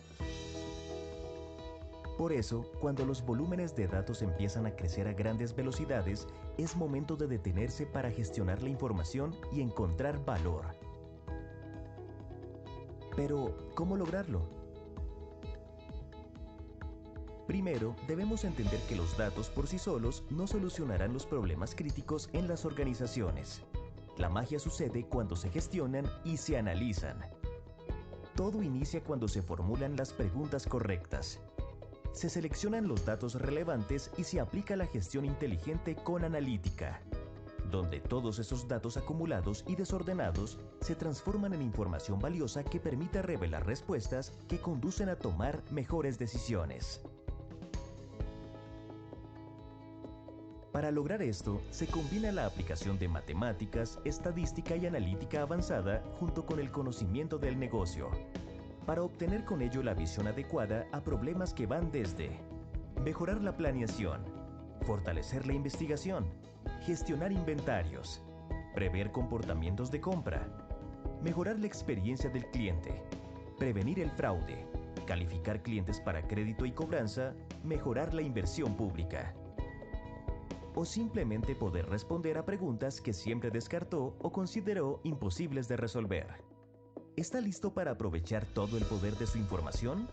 Speaker 2: Por eso, cuando los volúmenes de datos empiezan a crecer a grandes velocidades, es momento de detenerse para gestionar la información y encontrar valor. Pero, ¿cómo lograrlo? Primero, debemos entender que los datos por sí solos no solucionarán los problemas críticos en las organizaciones. La magia sucede cuando se gestionan y se analizan. Todo inicia cuando se formulan las preguntas correctas. Se seleccionan los datos relevantes y se aplica la gestión inteligente con analítica, donde todos esos datos acumulados y desordenados se transforman en información valiosa que permite revelar respuestas que conducen a tomar mejores decisiones. Para lograr esto, se combina la aplicación de matemáticas, estadística y analítica avanzada junto con el conocimiento del negocio, para obtener con ello la visión adecuada a problemas que van desde mejorar la planeación, fortalecer la investigación, gestionar inventarios, prever comportamientos de compra, mejorar la experiencia del cliente, prevenir el fraude, calificar clientes para crédito y cobranza, mejorar la inversión pública. O simplemente poder responder a preguntas que siempre descartó o consideró imposibles de resolver. ¿Está listo para aprovechar todo el poder de su información?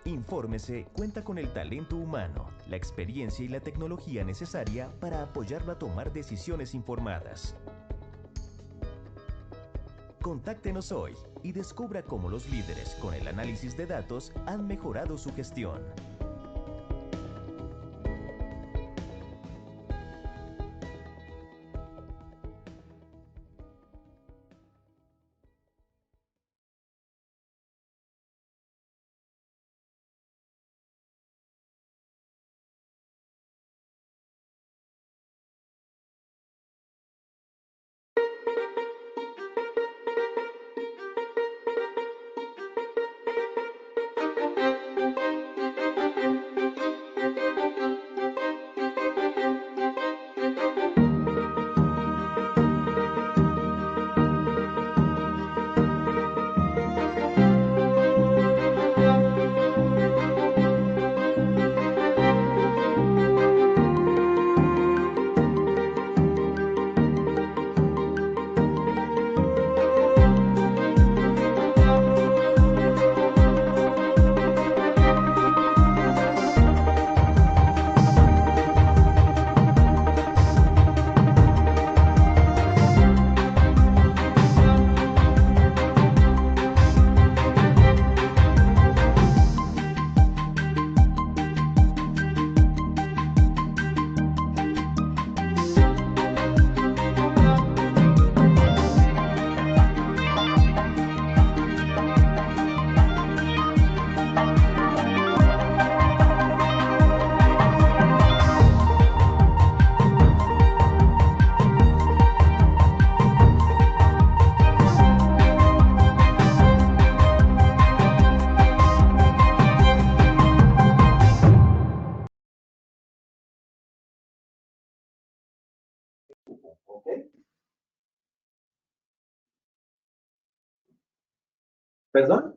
Speaker 2: Infórmese cuenta con el talento humano, la experiencia y la tecnología necesaria para apoyarlo a tomar decisiones informadas. Contáctenos hoy y descubra cómo los líderes con el análisis de datos han mejorado su gestión.
Speaker 8: ¿Perdón?